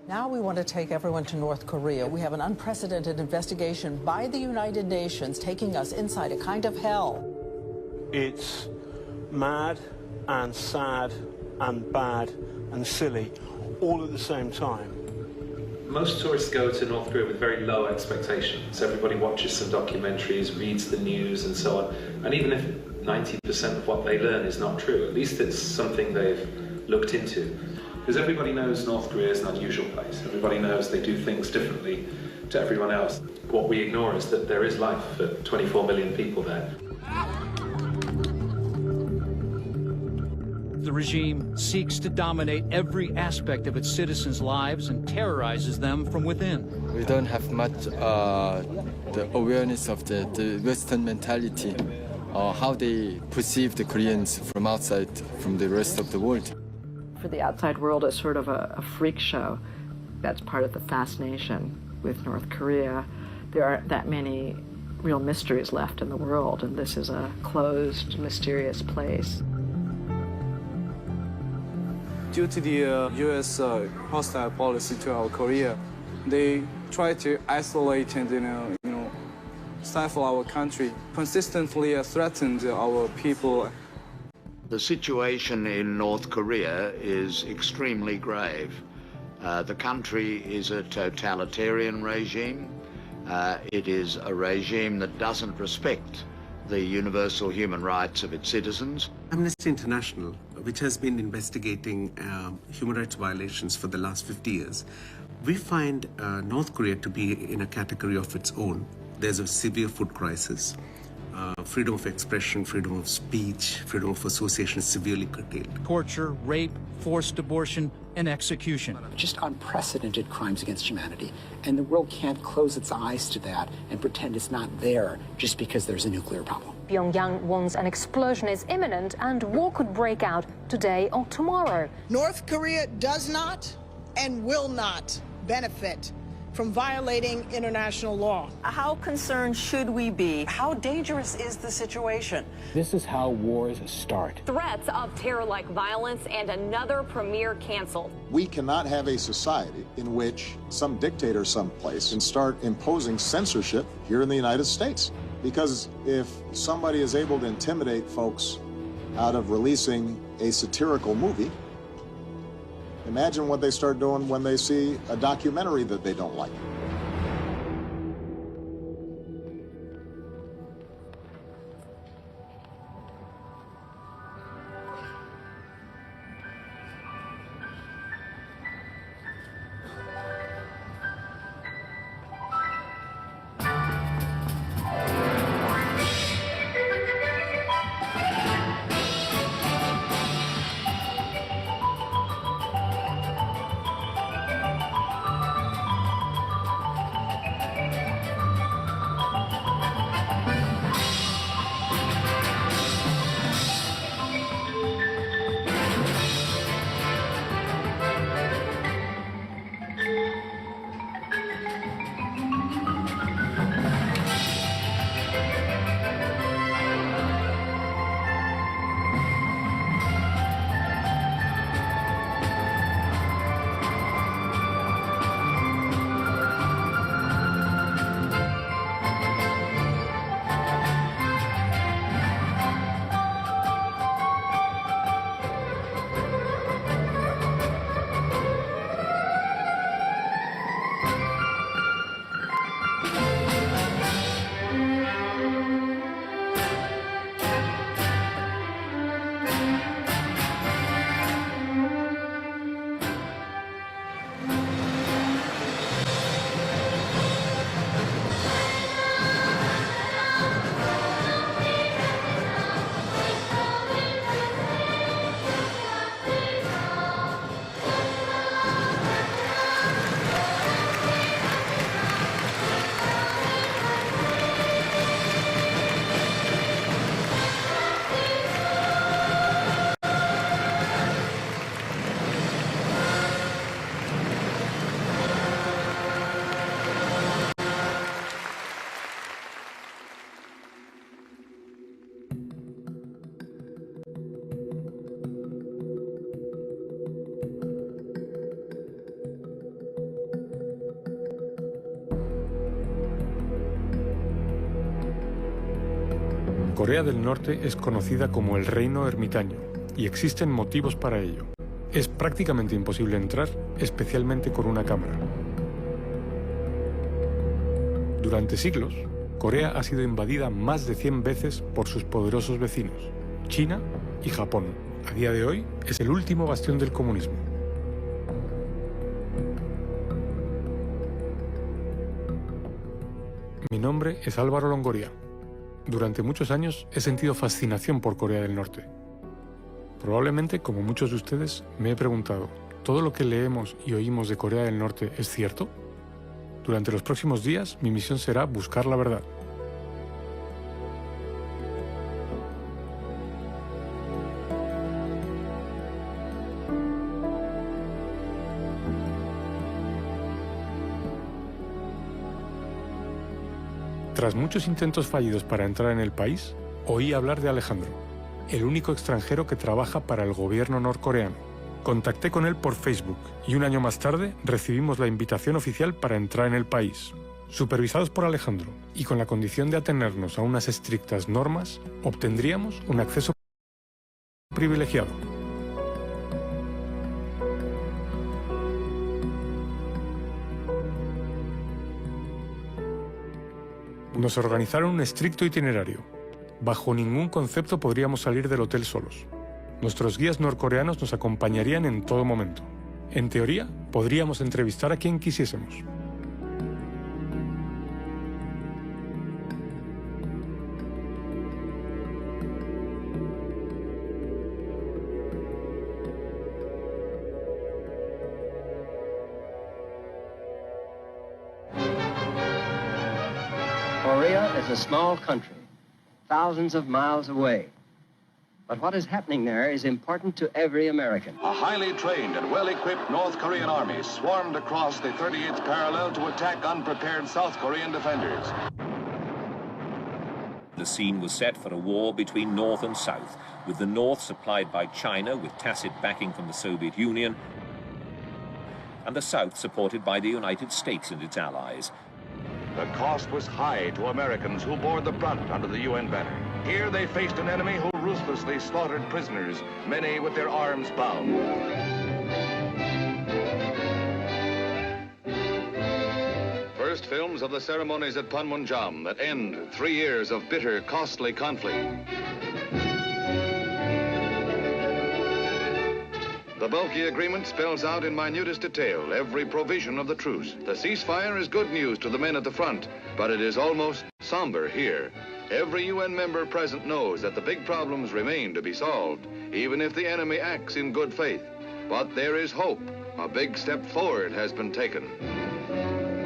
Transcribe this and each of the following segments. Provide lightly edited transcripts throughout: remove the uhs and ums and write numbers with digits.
Now we want to take everyone to North Korea. We have an unprecedented investigation by the United Nations taking us inside a kind of hell. It's mad and sad and bad and silly all at the same time. Most tourists go to North Korea with very low expectations. Everybody watches some documentaries, reads the news and so on. And even if 90% of what they learn is not true, at least it's something they've looked into. Because everybody knows North Korea is an unusual place. Everybody knows they do things differently to everyone else. What we ignore is that there is life for 24 million people there. The regime seeks to dominate every aspect of its citizens' lives and terrorizes them from within. We don't have much the awareness of the Western mentality, how they perceive the Koreans from outside, from the rest of the world. For the outside world, it's sort of a freak show. That's part of the fascination with North Korea. There aren't that many real mysteries left in the world, and this is a closed, mysterious place. Due to the U.S. hostile policy to our Korea, they try to isolate and stifle our country, consistently threatened our people. The situation in North Korea is extremely grave. The country is a totalitarian regime. It is a regime that doesn't respect the universal human rights of its citizens. Amnesty International, which has been investigating human rights violations for the last 50 years, we find North Korea to be in a category of its own. There's a severe food crisis. Freedom of expression, freedom of speech, freedom of association is severely curtailed. Torture, rape, forced abortion, and execution. Just unprecedented crimes against humanity. And the world can't close its eyes to that and pretend it's not there just because there's a nuclear problem. Pyongyang warns an explosion is imminent and war could break out today or tomorrow. North Korea does not and will not benefit from violating international law. How concerned should we be? How dangerous is the situation? This is how wars start. Threats of terror-like violence and another premiere canceled. We cannot have a society in which some dictator someplace can start imposing censorship here in the United States. Because if somebody is able to intimidate folks out of releasing a satirical movie, imagine what they start doing when they see a documentary that they don't like. Corea del Norte es conocida como el Reino Ermitaño, y existen motivos para ello. Es prácticamente imposible entrar, especialmente con una cámara. Durante siglos, Corea ha sido invadida más de 100 veces por sus poderosos vecinos, China y Japón. A día de hoy, es el último bastión del comunismo. Mi nombre es Álvaro Longoria. Durante muchos años he sentido fascinación por Corea del Norte. Probablemente, como muchos de ustedes, me he preguntado, ¿todo lo que leemos y oímos de Corea del Norte es cierto? Durante los próximos días, mi misión será buscar la verdad. Tras muchos intentos fallidos para entrar en el país, oí hablar de Alejandro, el único extranjero que trabaja para el gobierno norcoreano. Contacté con él por Facebook y un año más tarde recibimos la invitación oficial para entrar en el país. Supervisados por Alejandro y con la condición de atenernos a unas estrictas normas, obtendríamos un acceso privilegiado. Nos organizaron un estricto itinerario. Bajo ningún concepto podríamos salir del hotel solos. Nuestros guías norcoreanos nos acompañarían en todo momento. En teoría, podríamos entrevistar a quien quisiésemos. Korea is a small country, thousands of miles away. But what is happening there is important to every American. A highly trained and well-equipped North Korean army swarmed across the 38th parallel to attack unprepared South Korean defenders. The scene was set for a war between North and South, with the North supplied by China with tacit backing from the Soviet Union, and the South supported by the United States and its allies. The cost was high to Americans who bore the brunt under the UN banner. Here they faced an enemy who ruthlessly slaughtered prisoners, many with their arms bound. First films of the ceremonies at Panmunjom that end 3 years of bitter, costly conflict. The bulky agreement spells out in minutest detail every provision of the truce. The ceasefire is good news to the men at the front, but it is almost somber here. Every UN member present knows that the big problems remain to be solved, even if the enemy acts in good faith. But there is hope. A big step forward has been taken.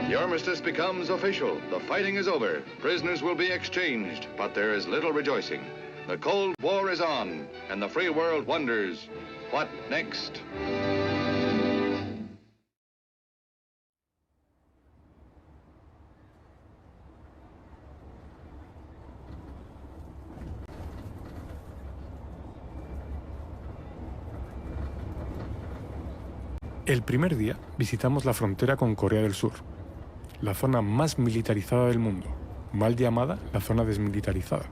The armistice becomes official. The fighting is over. Prisoners will be exchanged, but there is little rejoicing. The Cold War is on, and the free world wonders, what next? El primer día visitamos la frontera con Corea del Sur, la zona más militarizada del mundo, mal llamada la zona desmilitarizada.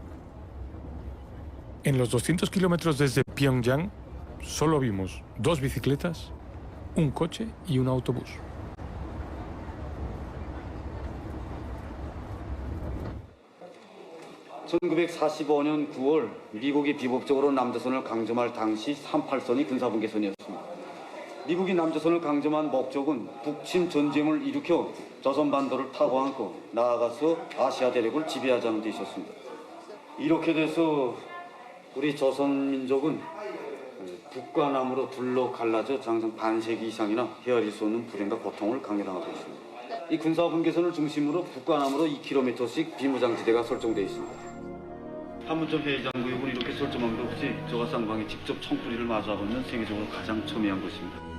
En los 200 kilómetros desde Pyongyang solo vimos 2 bicicletas, un coche y un autobús. (1945년 9월) 미국이 비법적으로 남조선을 강점할 당시 38선이 군사분계선이었습니다. 미국이 남조선을 강점한 목적은 북침 전쟁을 일으켜 조선반도를 타고안고 나아가서 아시아 대륙을 지배하자는 데 있었습니다. 이렇게 돼서 우리 조선민족은 북과 남으로 둘로 갈라져 장성 반세기 이상이나 헤아릴 수 없는 불행과 고통을 강요당하고 있습니다. 이 군사분계선을 중심으로 북과 남으로 2km씩 비무장지대가 설정되어 있습니다. 판문점 해상구역은 이렇게 설정한 게 없이 저가 쌍방이 직접 총구리를 마주하고 있는 세계적으로 가장 첨예한 곳입니다.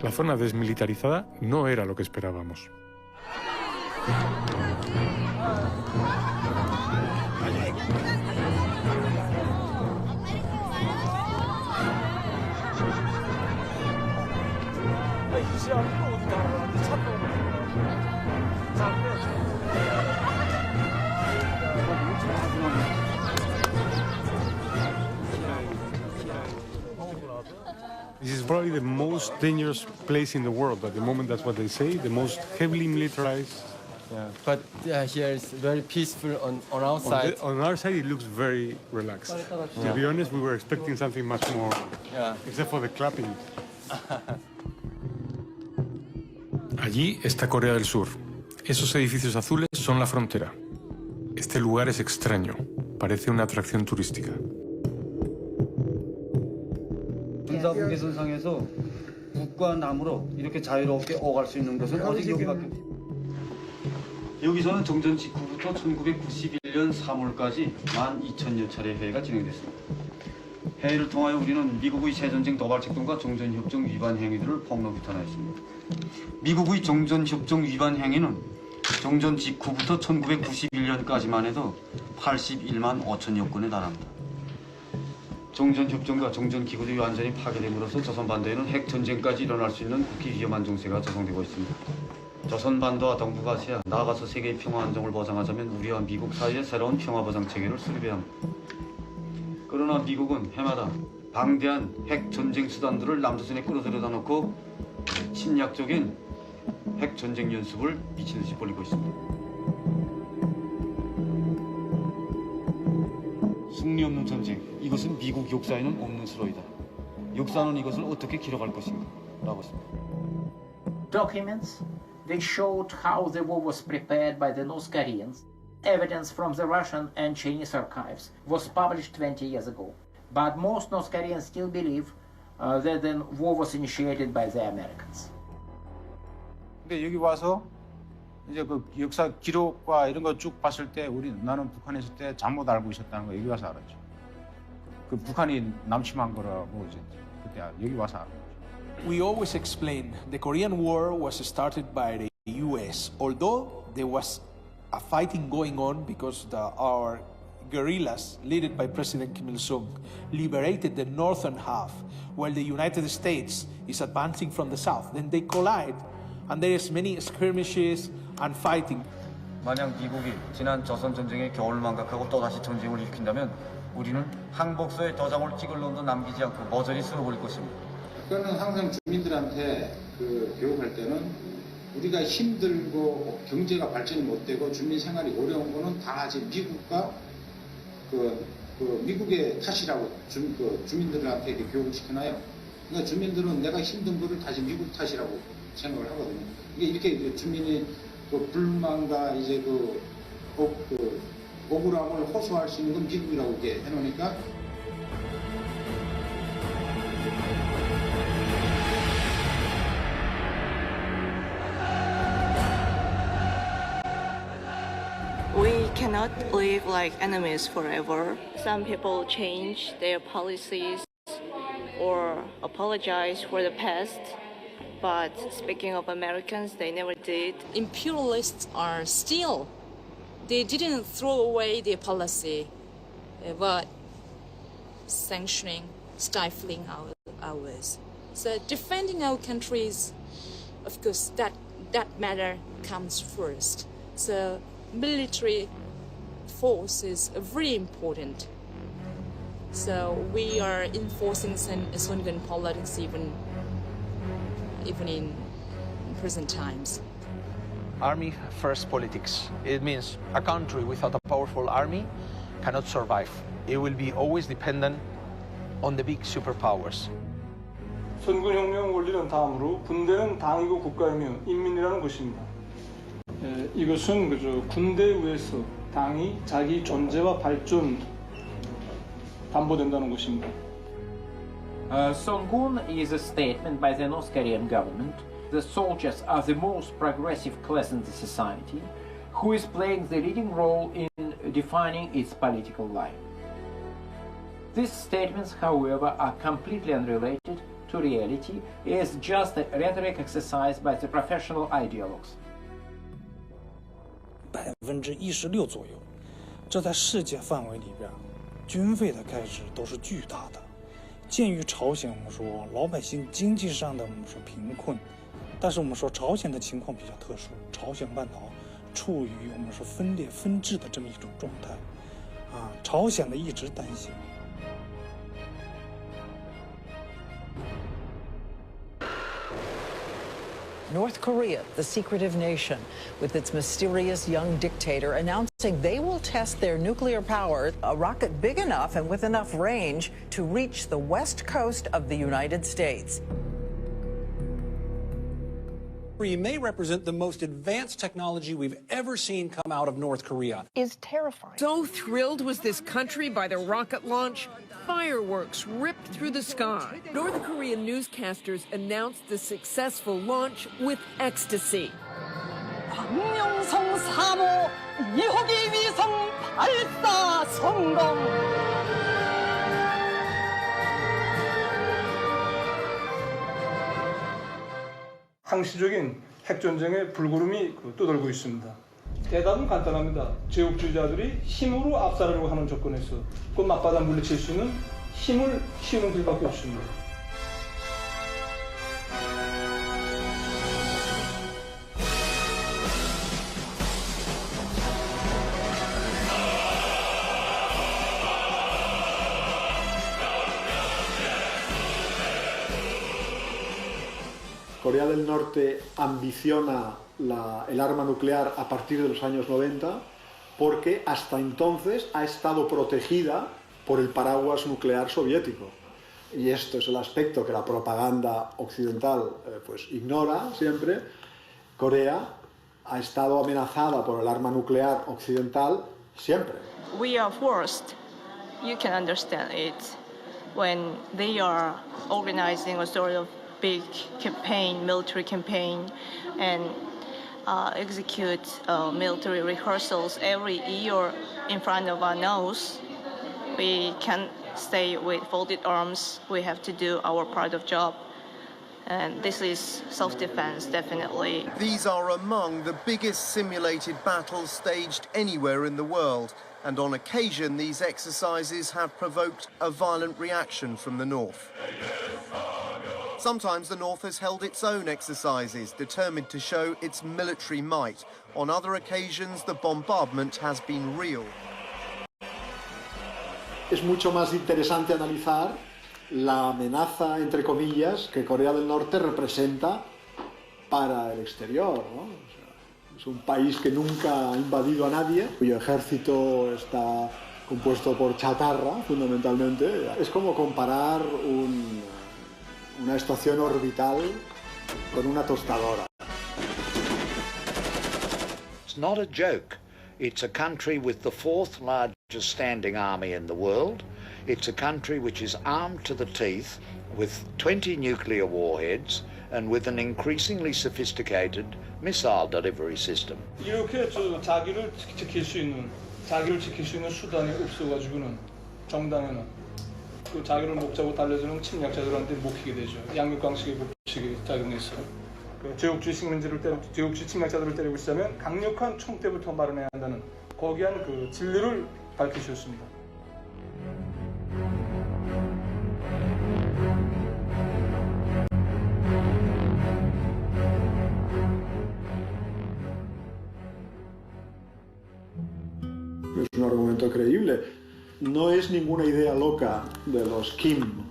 La zona desmilitarizada no era lo que esperábamos. This is probably the most dangerous place in the world. At the moment, that's what they say, the most heavily militarized. Yeah, but here it's very peaceful on our side. On our side, it looks very relaxed. To be honest, we were expecting something much more, except for the clapping. Allí está Corea del Sur. Esos edificios azules son la frontera. Este lugar es extraño. Parece una atracción turística. 군사분계선상에서 북과 남으로 이렇게 자유롭게 오갈 수 있는 것은 오직 여기밖에 없습니다. 여기서는 정전 직후부터 1991년 3월까지 12,000여 차례 회의가 진행됐습니다. 회의를 통하여 우리는 미국의 새전쟁 도발책동과 정전협정 위반 행위들을 폭로 비탄하였습니다. 미국의 정전협정 위반 행위는 정전 직후부터 1991년까지만 해도 81만 5천여 건에 달합니다. 정전협정과 정전기구들이 완전히 파괴됨으로써 조선반도에는 핵전쟁까지 일어날 수 있는 극히 위험한 정세가 조성되고 있습니다. 조선반도와 동북아시아, 나아가서 세계의 평화 안정을 보장하자면 우리와 미국 사이의 새로운 평화보장 체계를 수립해야 합니다. 그러나 미국은 해마다 방대한 핵전쟁 수단들을 남조선에 끌어들여다 놓고 침략적인 핵전쟁 연습을 미친듯이 벌이고 있습니다. 승리 없는 전쟁, 이것은 미국 역사에는 없는 수로이다. 역사는 이것을 어떻게 기록할 것인가? 라고 했습니다. Documents, they showed how the war was prepared by the North Koreans. Evidence from the Russian and Chinese archives was published 20 years ago. But most North Koreans still believe that the war was initiated by the Americans. 근데 여기 와서 이제 그 역사 기록과 이런 거 쭉 봤을 때 나는 북한에 있을 때 잘못 알고 있었다는 거 여기 와서 알았죠. 그 북한이 남침한 거라고 이제 그때 여기 와서 알았죠. We always explain the Korean War was started by the U.S. Although there was a fighting going on because our guerrillas, led by President Kim Il-sung, liberated the northern half, while the United States is advancing from the south. Then they collide, and there is many skirmishes and fighting. 만약 미국이 지난 조선 전쟁의 교훈을 망각하고 또다시 전쟁을 일으킨다면 우리는 항복서에 도장을 찍을 놈도 남기지 않고 모조리 쓸어버릴 것입니다. 그거는 항상 주민들한테 그 교육할 때는 우리가 힘들고 경제가 발전이 못 되고 주민 생활이 어려운 거는 다 이제 미국과 그 미국의 탓이라고 주민들한테 이렇게 교육을 시켜놔요. 그러니까 주민들은 내가 힘든 거를 다시 미국 탓이라고 생각을 하거든요. 이렇게 주민이 그 불만과 이제 그 억울함을 호소할 수 있는 건 미국이라고 이렇게 해놓으니까. We cannot live like enemies forever. Some people change their policies or apologize for the past. But speaking of Americans, they never did. Imperialists are still, they didn't throw away their policy, but sanctioning, stifling ours. So defending our countries, of course, that matter comes first. So military force is very important. So we are enforcing Songun politics even in present times. Army first politics. It means a country without a powerful army cannot survive. It will be always dependent on the big superpowers. 선군혁명 원리는 다음으로 군대는 당이고 국가이며 인민이라는 것입니다. 이것은 그저 군대에 의해서 당이 자기 존재와 발전 담보된다는 것입니다. Songun is a statement by the North Korean government. The soldiers are the most progressive class in the society, who is playing the leading role in defining its political life. These statements, however, are completely unrelated to reality, is just a rhetoric exercise by the professional ideologues. 16%左右，这在世界范围里边，军费的开支都是巨大的。鉴于朝鲜，我们说老百姓经济上的我们说贫困，但是我们说朝鲜的情况比较特殊，朝鲜半岛处于我们说分裂分治的这么一种状态，朝鲜呢一直担心。North Korea, the secretive nation, with its mysterious young dictator announcing they will test their nuclear power, a rocket big enough and with enough range to reach the west coast of the United States. May represent the most advanced technology we've ever seen come out of North Korea. Is terrifying. So thrilled was this country by the rocket launch, fireworks ripped through the sky. North Korean newscasters announced the successful launch with ecstasy. 박명성 3호 2호기 위성 발사 성공. 항시적인 핵전쟁의 불구름이 떠돌고 있습니다. 대답은 간단합니다. 제국주의자들이 힘으로 압살하려고 하는 조건에서 그 맞받아 물리칠 수 있는 힘을 키우는 길밖에 없습니다. Corea del Norte ambiciona el arma nuclear a partir de los años 90 porque hasta entonces ha estado protegida por el paraguas nuclear soviético. Y esto es el aspecto que la propaganda occidental pues ignora siempre. Corea ha estado amenazada por el arma nuclear occidental siempre. We are forced. You can understand it when they are organizing a sort of big campaign, military campaign, and execute military rehearsals every year in front of our nose. We can't stay with folded arms. We have to do our part of job. And this is self-defense, definitely. These are among the biggest simulated battles staged anywhere in the world. And on occasion, these exercises have provoked a violent reaction from the North. Sometimes the North has held its own exercises, determined to show its military might. On other occasions, the bombardment has been real. Es mucho más interesante analizar la amenaza, entre comillas, que Corea del Norte representa para el exterior, ¿no? O sea, es un país que nunca ha invadido a nadie, cuyo ejército está compuesto por chatarra, fundamentalmente. Es como comparar una estación orbital con una tostadora. It's not a joke. It's a country with the fourth largest standing army in the world. It's a country which is armed to the teeth with 20 nuclear warheads and with an increasingly sophisticated missile delivery system. 이렇게 자기를 지킬 수 있는 수단이 없어가지고는 정당에는 그 자기를 목자고 달려주는 침략자들한테 먹히게 되죠. 양육강식의 법칙이 작용해서 제국주의 침략자들을 때리고 있으면 강력한 총대부터 마련해야 한다는 거기한 그 진리를 밝히셨습니다. Es un argumento creíble. No es ninguna idea loca de los Kim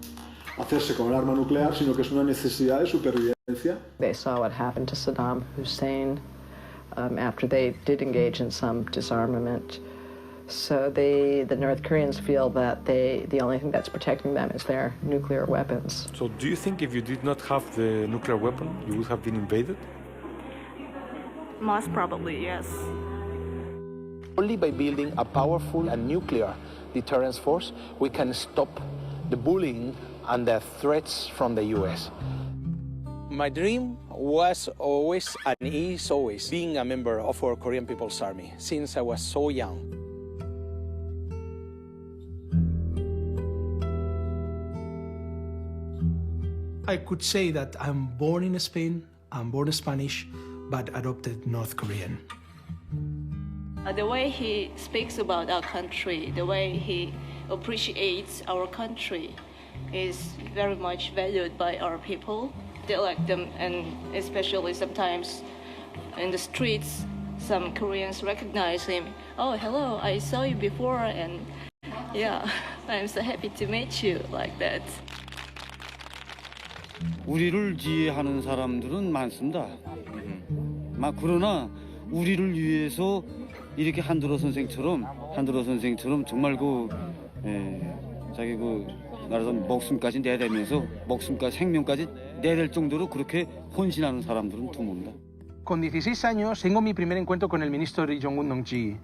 hacerse con el arma nuclear, sino que es una necesidad de supervivencia. They saw what happened to Saddam Hussein after they did engage in some disarmament. So the North Koreans feel that the only thing that's protecting them is their nuclear weapons. So do you think if you did not have the nuclear weapon, you would have been invaded? Most probably, yes. Only by building a powerful and nuclear deterrence force, we can stop the bullying and the threats from the US. My dream was always and is always being a member of our Korean People's Army since I was so young. I could say that I'm born in Spain, I'm born Spanish, but adopted North Korean. The way he speaks about our country, the way he appreciates our country is very much valued by our people. They like them, and especially sometimes in the streets, some Koreans recognize him. Oh, hello, I saw you before, and yeah, I'm so happy to meet you, like that. 우리를 이해하는 사람들은 많습니다. 그러나 우리를 위해서 이렇게 한드로 선생처럼 정말 자기 말해서 목숨까지 내대면서 생명까지 내댈 정도로 그렇게 헌신하는 사람들은 드뭅니다. Con 16 años tengo mi primer encuentro con el ministro Ri Jong-un-dong-ji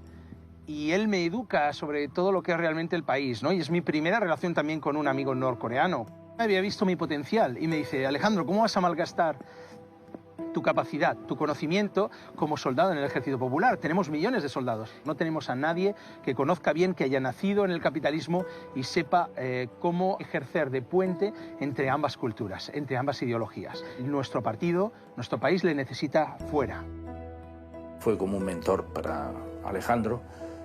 y él me educa sobre todo lo que es realmente el país, ¿no? Y es mi primera relación también con un amigo norcoreano. Había visto mi potencial y me dice, Alejandro, ¿cómo vas a malgastar tu capacidad, tu conocimiento como soldado en el ejército popular? Tenemos millones de soldados. No tenemos a nadie que conozca bien, que haya nacido en el capitalismo y sepa cómo ejercer de puente entre ambas culturas, entre ambas ideologías. Nuestro partido, nuestro país le necesita fuera. Fue como un mentor para Alejandro.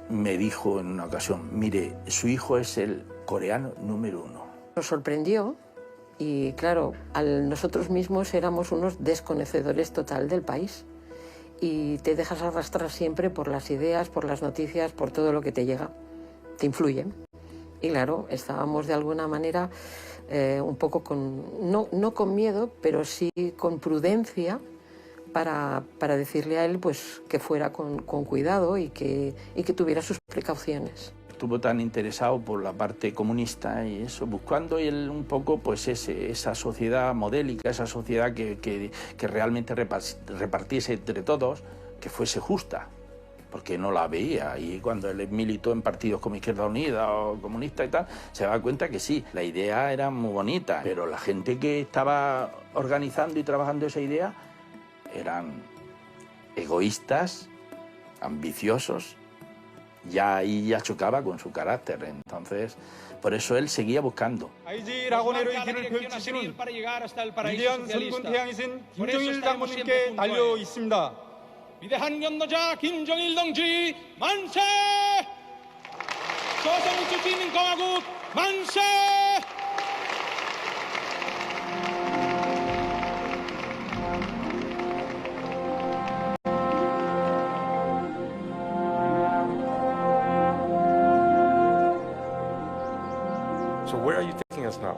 Me dijo en una ocasión, mire, su hijo es el coreano número 1. Nos sorprendió. Y claro, nosotros mismos éramos unos desconocedores total del país y te dejas arrastrar siempre por las ideas, por las noticias, por todo lo que te llega, te influyen. Y claro, estábamos de alguna manera un poco no con miedo, pero sí con prudencia para decirle a él pues, que fuera con cuidado y que tuviera sus precauciones. Estuvo tan interesado por la parte comunista y eso, buscando él un poco pues esa sociedad modélica, esa sociedad que realmente repartiese entre todos, que fuese justa, porque no la veía. Y cuando él militó en partidos como Izquierda Unida o comunista y tal, se daba cuenta que sí, la idea era muy bonita, pero la gente que estaba organizando y trabajando esa idea eran egoístas, ambiciosos. Ya ahí ya chocaba con su carácter, entonces por eso él seguía buscando. 라고네로의 길을 펼치시는 위대한 선군태양이신 김정일 장군님께 달려 있습니다. 위대한 연도자 김정일 동지 만세! 조선민주주의인민공화국 만세! So where are you taking us now?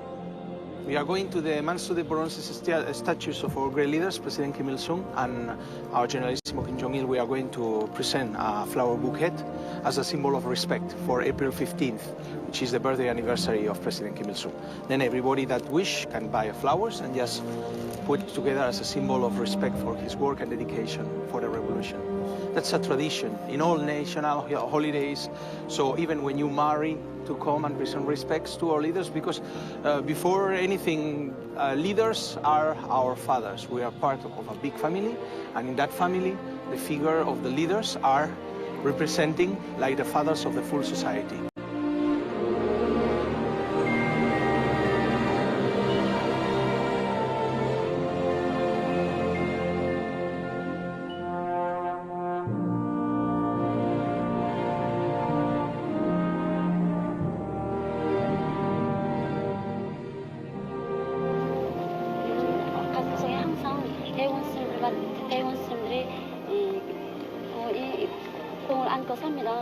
We are going to the Mansudae bronze statues of our great leaders, President Kim Il-sung and our Generalissimo Kim Jong-il. We are going to present a flower bouquet as a symbol of respect for April 15th, which is the birthday anniversary of President Kim Il-sung. Then everybody that wish can buy flowers and just put it together as a symbol of respect for his work and dedication for the revolution. That's a tradition in all national holidays. So even when you marry, to come and present respects to our leaders, because before anything, leaders are our fathers. We are part of a big family, and in that family, the figure of the leaders are representing like the fathers of the full society.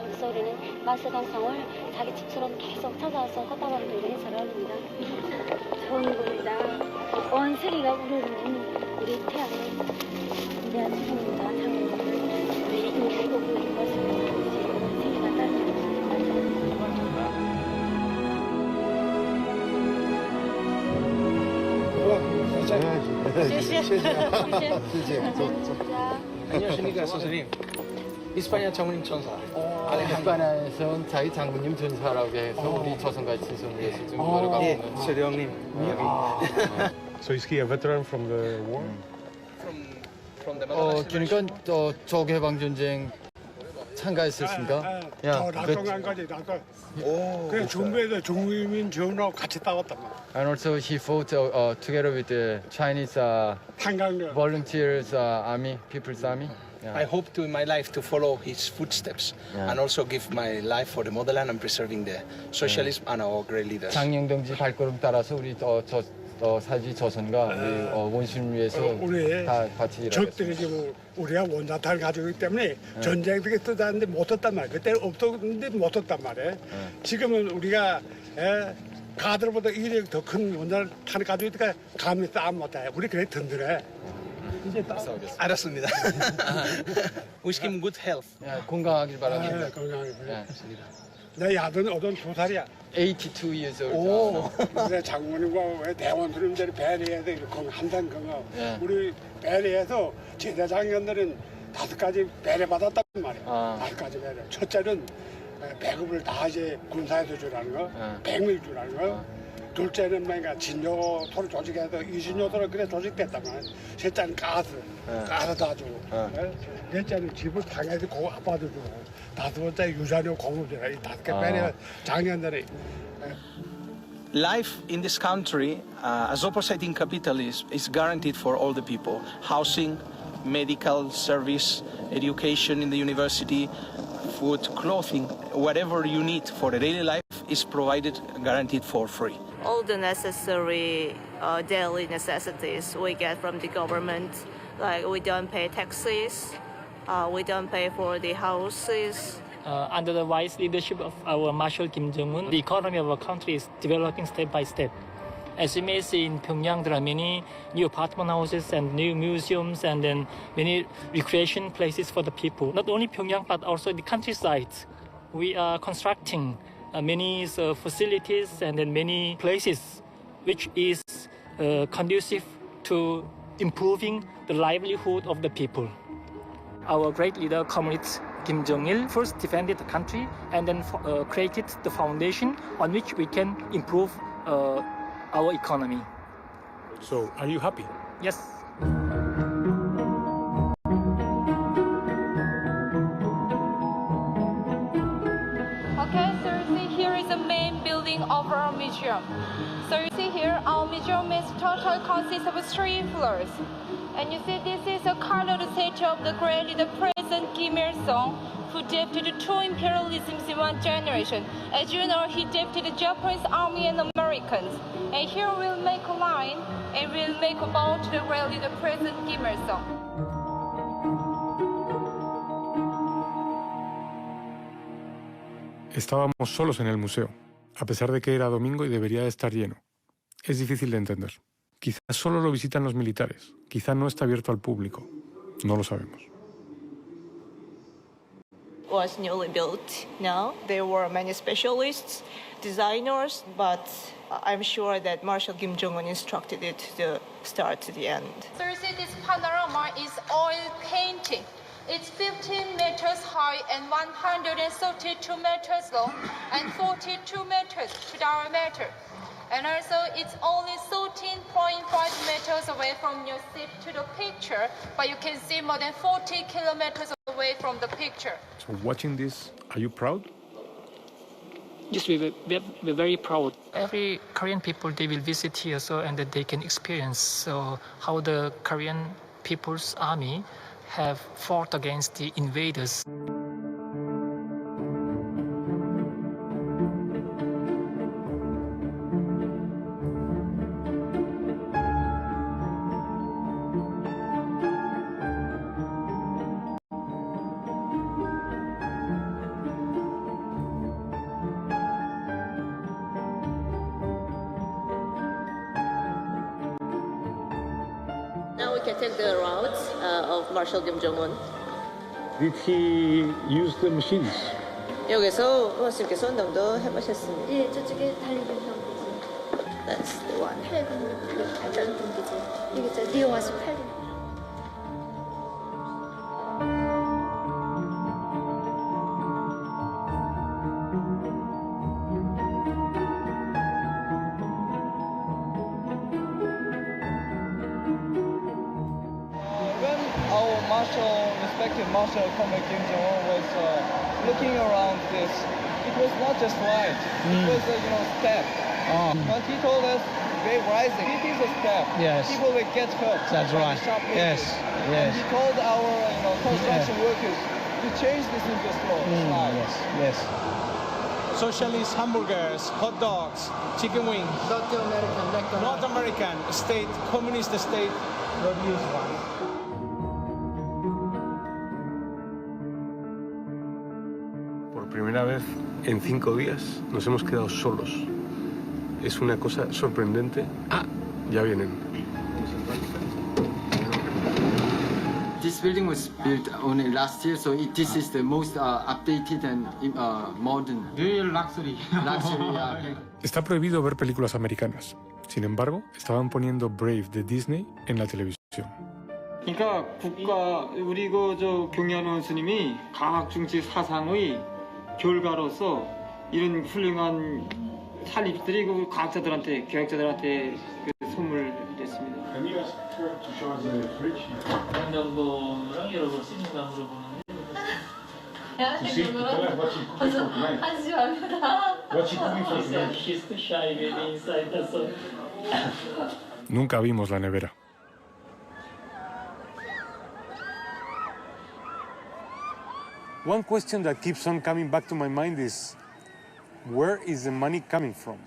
그래서 우리는 만세강상을 자기 집처럼 계속 찾아와서 꽃다발을 인사를 합니다. 좋은 겁니다. 온 세계가 우리는 우리 태양을 위대한 지성입니다. 장입니다. 우리 인민국의 것을 세계가 따르는 안녕하십니까 선생님. 이스파니아 장군님 천사. 이스파니아에서는 자기 장군님 전사라고 해서 우리 조선과 친선을 위해서 지금 노력하고 있는 세대 형님. So is he a veteran from the war? From the 그러니까 조개방 전쟁 참가했었습니까? 낙동강까지 낙동. 그 중부에서 중국인 전하고 같이 싸웠단 말이야. And also he fought together with the Chinese volunteers army, People's Army. I hope to in my life to follow his footsteps and also give my life for the motherland and preserving the socialism and our great leaders. 장영 동지 발걸음 따라서 우리 저 사지조선과 우리 원심을 위해서 우리 다 같이 일하겠습니다. 적들이 지금 우리가 원자탄을 가지고 있기 때문에 전쟁들이 뜨다는데 못 떴단 말이야. 그때는 없었는데 못 떴단 말이야. 지금은 우리가 가들보다 이력이 더 큰 원자탄을 가지고 있으니까 감히 싸움 못해. 우리 그래 든든해. 이제 알았습니다. Wish him good health. 건강하길 바랍니다. 건강하길 바랍니다. 내 야든 어떤 2살이야. 82 years old. 오, 그래 장모님과 왜 대원들이 배려해서 이렇게 한단 건가. 우리 배려해서 제대 장년들은 5가지 배려받았단 말이야. 5가지 배려. 첫째는 배급을 다 이제 군사에서 주라는 거, 백밀 주라는 거. 둘째는 뭔가 진료소를 조직해서 이진료소를 그래 조직됐단 말이야. 셋째는 가스 다 주고. 넷째는 집을 방에서 고 아빠도 주고. 5번째 유산료 공급이라 이 5개 배려 장년들이. Life in this country, as opposite in capitalism, is guaranteed for all the people. Housing, medical service, education in the university, food, clothing, whatever you need for a daily life is provided, guaranteed for free. All the necessary daily necessities we get from the government, like we don't pay taxes, we don't pay for the houses. Under the wise leadership of our Marshal Kim Jong-un, the economy of our country is developing step by step. As you may see in Pyongyang, there are many new apartment houses and new museums and then many recreation places for the people. Not only Pyongyang, but also the countryside. We are constructing many facilities and then many places which is conducive to improving the livelihood of the people. Our great leader, Comrade Kim Jong-il, first defended the country and then created the foundation on which we can improve our economy. So, are you happy? Yes. Okay, so you see here is the main building of our museum. So you see here, our museum is total consists of 3 floors. And you see this is a colored statue of the great leader President Kim Il-sung, who defeated 2 imperialisms in 1 generation. As you know, he defeated the Japanese army and Americans. And here we'll make a line and we'll make a bow to the great leader President Kim Il-sung. Estábamos solos en el museo, a pesar de que era domingo y debería de estar lleno. Es difícil de entender. Quizás solo lo visitan los militares, quizás no está abierto al público. No lo sabemos. Was newly built now. There were many specialists, designers, but I'm sure that Marshal Kim Jong-un instructed it to start to the end. So you see this panorama is oil painting. It's 15 meters high and 132 meters long and 42 meters to diameter. And also it's only 13.5 meters away from your seat to the picture, but you can see more than 40 kilometers away from the picture. So watching this, are you proud? Yes, we're very proud. Every Korean people, they will visit here and that they can experience how the Korean People's Army have fought against the invaders. Now we can take the route of Marshal Kim Jong-un. Did he use the machines? 여기서 부모님께 운동도 해보셨습니다. 예, 저쪽에 달리기 운동. That's the one. 8분 발전 운동기지. 이게 저 이용하시 8분. When our respected Marshal Comrade Kim Jong-un was looking around this, it was not just light, it was a step. But he told us, wave rising, it is a step. Yes. People will get hurt. That's by right. the sharp Yes. lasers. Yes. And he told our construction workers to change this into a slow slide. Yes. socialist hamburgers, hot dogs, chicken wings. North American state, communist state, produce one. Por primera vez en 5 días nos hemos quedado solos. Es una cosa sorprendente. Ah, ya vienen. This building was built only last year, so this is the most updated and modern. Real luxury. Luxury, yeah. Está prohibido ver películas americanas. Sin embargo, estaban poniendo Brave de Disney en la televisión. 그러니까 우리 경연 원수님이 과학 중지 사상의 결과로서 이런 훌륭한 살립들이 과학자들한테, 계획자들한테 선물됐습니다. 정보랑 여러분 쓰는 거 물어보는데. 하지 말라. She's too shy baby inside that's all. Nunca vimos la nevera. One question that keeps on coming back to my mind is, where is the money coming from?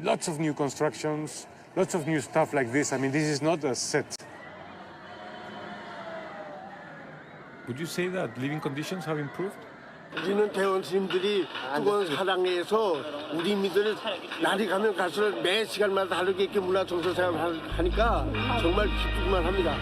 Lots of new constructions, lots of new stuff like this. I mean, this is not a set. Would you say that living conditions have improved? 우리는 대원 스님들이 뜨거운 사랑에서 우리 민들을 날이 가면 갈수록 매 시간마다 다르게 이렇게 문화 정서 생활을 하니까 정말 기쁘기만 합니다.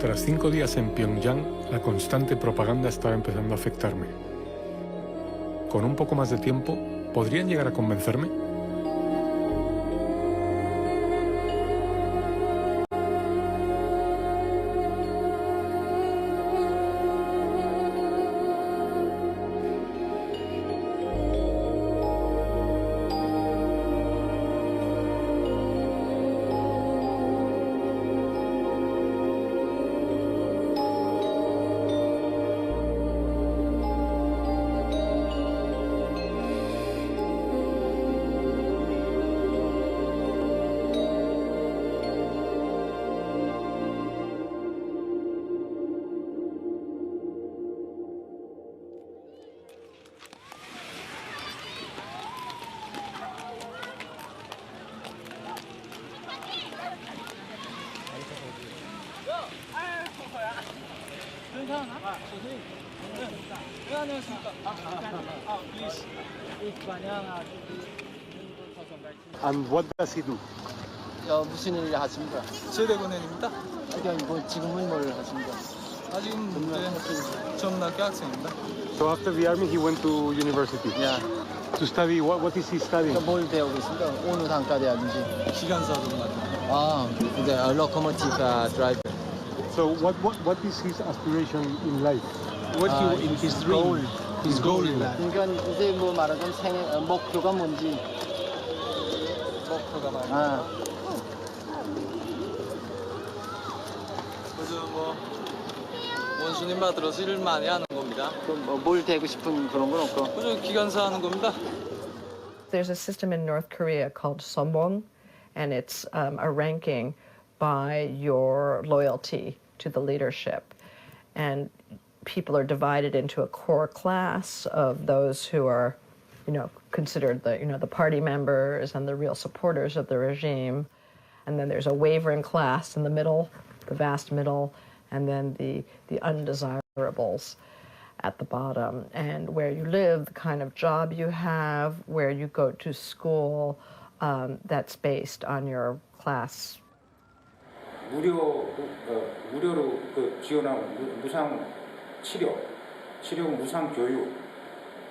Tras 5 días en Pyongyang, la constante propaganda estaba empezando a afectarme. Con un poco más de tiempo, ¿podrían llegar a convencerme? And what does he do? 무슨 일을 하십니까? 제대군인입니다. 지금은 뭘 하십니까? 지금 전문학교 학생입니다. So after the army, he went to university. Yeah. To study, what is he studying? 뭘 배우고 있습니까? 어느 단과 대학인지? 기관사도 맡은. 이제 locomotive driver. So what is his aspiration in life? What in his dream? His goal in life. 그러니까 이제 말하자면 목표가 뭔지. 목표가 말이야. 원수님 받들어서 일 많이 하는 겁니다. 뭘 되고 싶은 그런 건 없고. 그저 기관사 하는 겁니다. There's a system in North Korea called Sombong, and it's a ranking by your loyalty to the leadership. And people are divided into a core class of those who are, considered the party members and the real supporters of the regime. And then there's a wavering class in the middle, the vast middle, and then the undesirables at the bottom. And where you live, the kind of job you have, where you go to school, that's based on your class. 무료로 그 지원하고 무상 치료, 무상 교육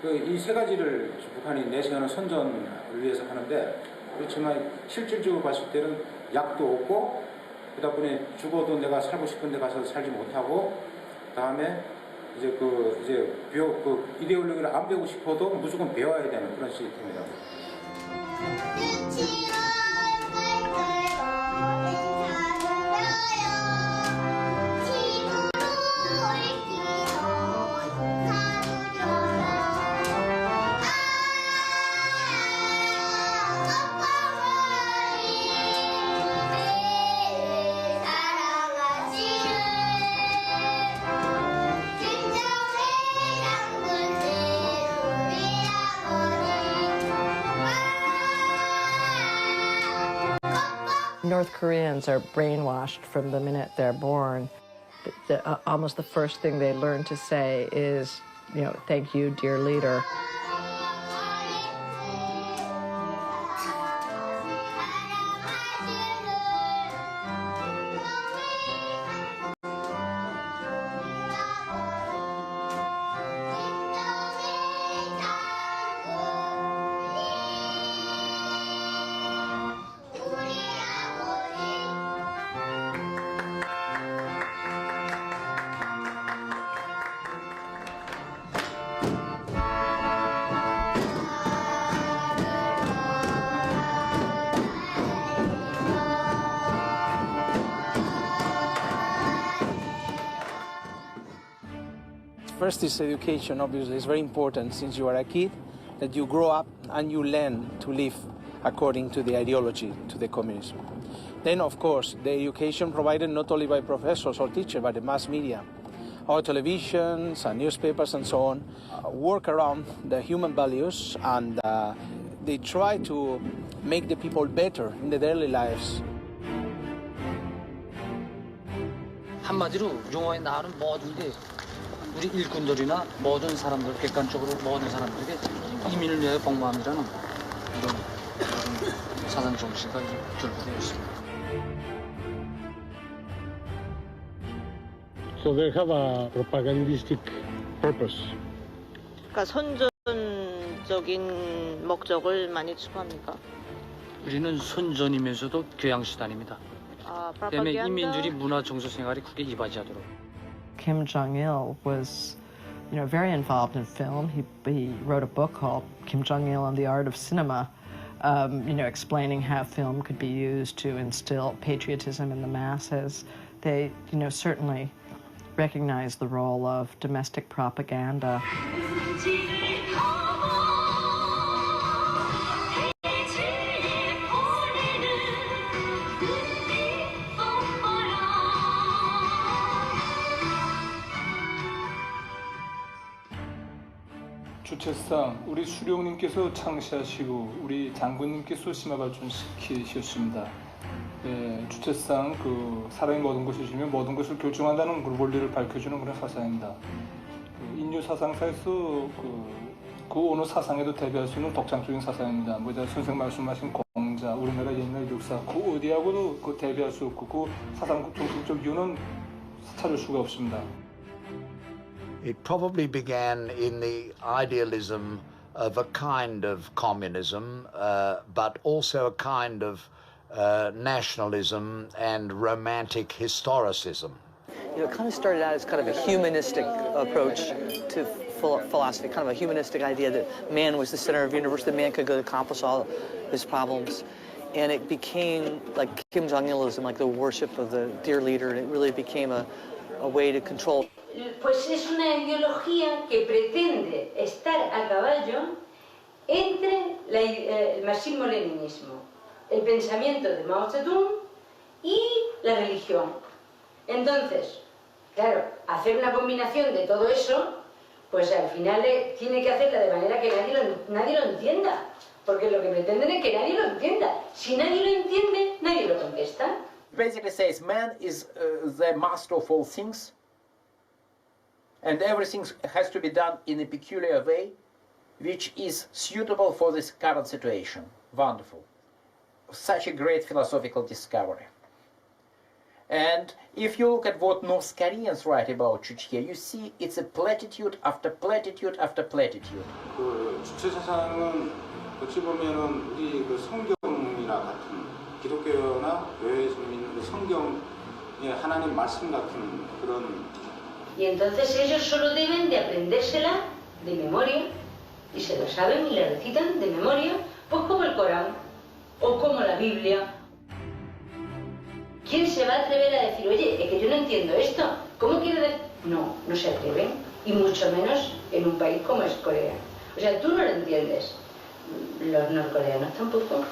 이 세 가지를 북한이 내세우는 선전을 위해서 하는데 그렇지만 실질적으로 봤을 때는 약도 없고 그 덕분에 죽어도 내가 살고 싶은데 가서 살지 못하고 그다음에 이제 이데올로기를 안 배우고 싶어도 무조건 배워야 되는 그런 시스템이다. North Koreans are brainwashed from the minute they're born. Almost the first thing they learn to say is, thank you, dear leader. First is education, obviously. It's very important since you are a kid that you grow up and you learn to live according to the ideology, to the communism. Then, of course, the education provided not only by professors or teachers, but the mass media, our televisions and newspapers and so on, work around the human values and they try to make the people better in their daily lives. 한마디로 용어에 나오는 모든 게 우리 일꾼들이나 모든 사람들, 객관적으로 모든 사람들에게 이민을 위하여 복무함이라는 이런 사상 정신과 결부되어 있습니다. So they have a propagandistic purpose. 그러니까 선전적인 목적을 많이 추구합니까? 우리는 선전이면서도 교양수단입니다. 때문에 이민들이 문화 정서 생활에 크게 이바지하도록. Kim Jong-il was, very involved in film. He wrote a book called Kim Jong-il and the Art of Cinema, explaining how film could be used to instill patriotism in the masses. They, certainly recognize the role of domestic propaganda. 주체상 우리 수령님께서 창시하시고 우리 장군님께서 심화 발전시키셨습니다. 주체상 사람의 모든 것이시며 모든 것을 결정한다는 원리를 밝혀주는 그런 사상입니다. 인류 사상사에서 그 어느 사상에도 대비할 수 있는 독창적인 사상입니다. 선생 말씀하신 공자, 우리나라 옛날 역사 그 어디하고도 대비할 수 없고 그 사상 정신적 이유는 찾을 수가 없습니다. It probably began in the idealism of a kind of communism, but also a kind of nationalism and romantic historicism. It kind of started out as kind of a humanistic approach to philosophy, kind of a humanistic idea that man was the center of the universe, that man could accomplish all his problems. And it became like Kim Jong-ilism, like the worship of the dear leader, and it really became a way to control. Pues es una ideología que pretende estar a caballo entre el marxismo-leninismo, el pensamiento de Mao Zedong y la religión. Entonces, claro, hacer una combinación de todo eso, pues al final tiene que hacerla de manera que nadie lo entienda, porque lo que pretenden es que nadie lo entienda. Si nadie lo entiende, nadie lo contesta. Basically says man is the master of all things, and everything has to be done in a peculiar way, which is suitable for this current situation. Wonderful. Such a great philosophical discovery. And if you look at what North Koreans write about Chechnya, you see it's a platitude after platitude after platitude. 그 주체 사상은 어찌 보면은 우리 그 성경이나 같은 기독교나 교회에서 있는 그 성경의 하나님 말씀 같은 그런. Y entonces ellos solo deben de aprendérsela de memoria y se la saben y la recitan de memoria, pues como el Corán o como la Biblia. ¿Quién se va a atrever a decir, oye, es que yo no entiendo esto? ¿Cómo quiere decir? No, no se atreven, y mucho menos en un país como es Corea. O sea, tú no lo entiendes, los norcoreanos tampoco.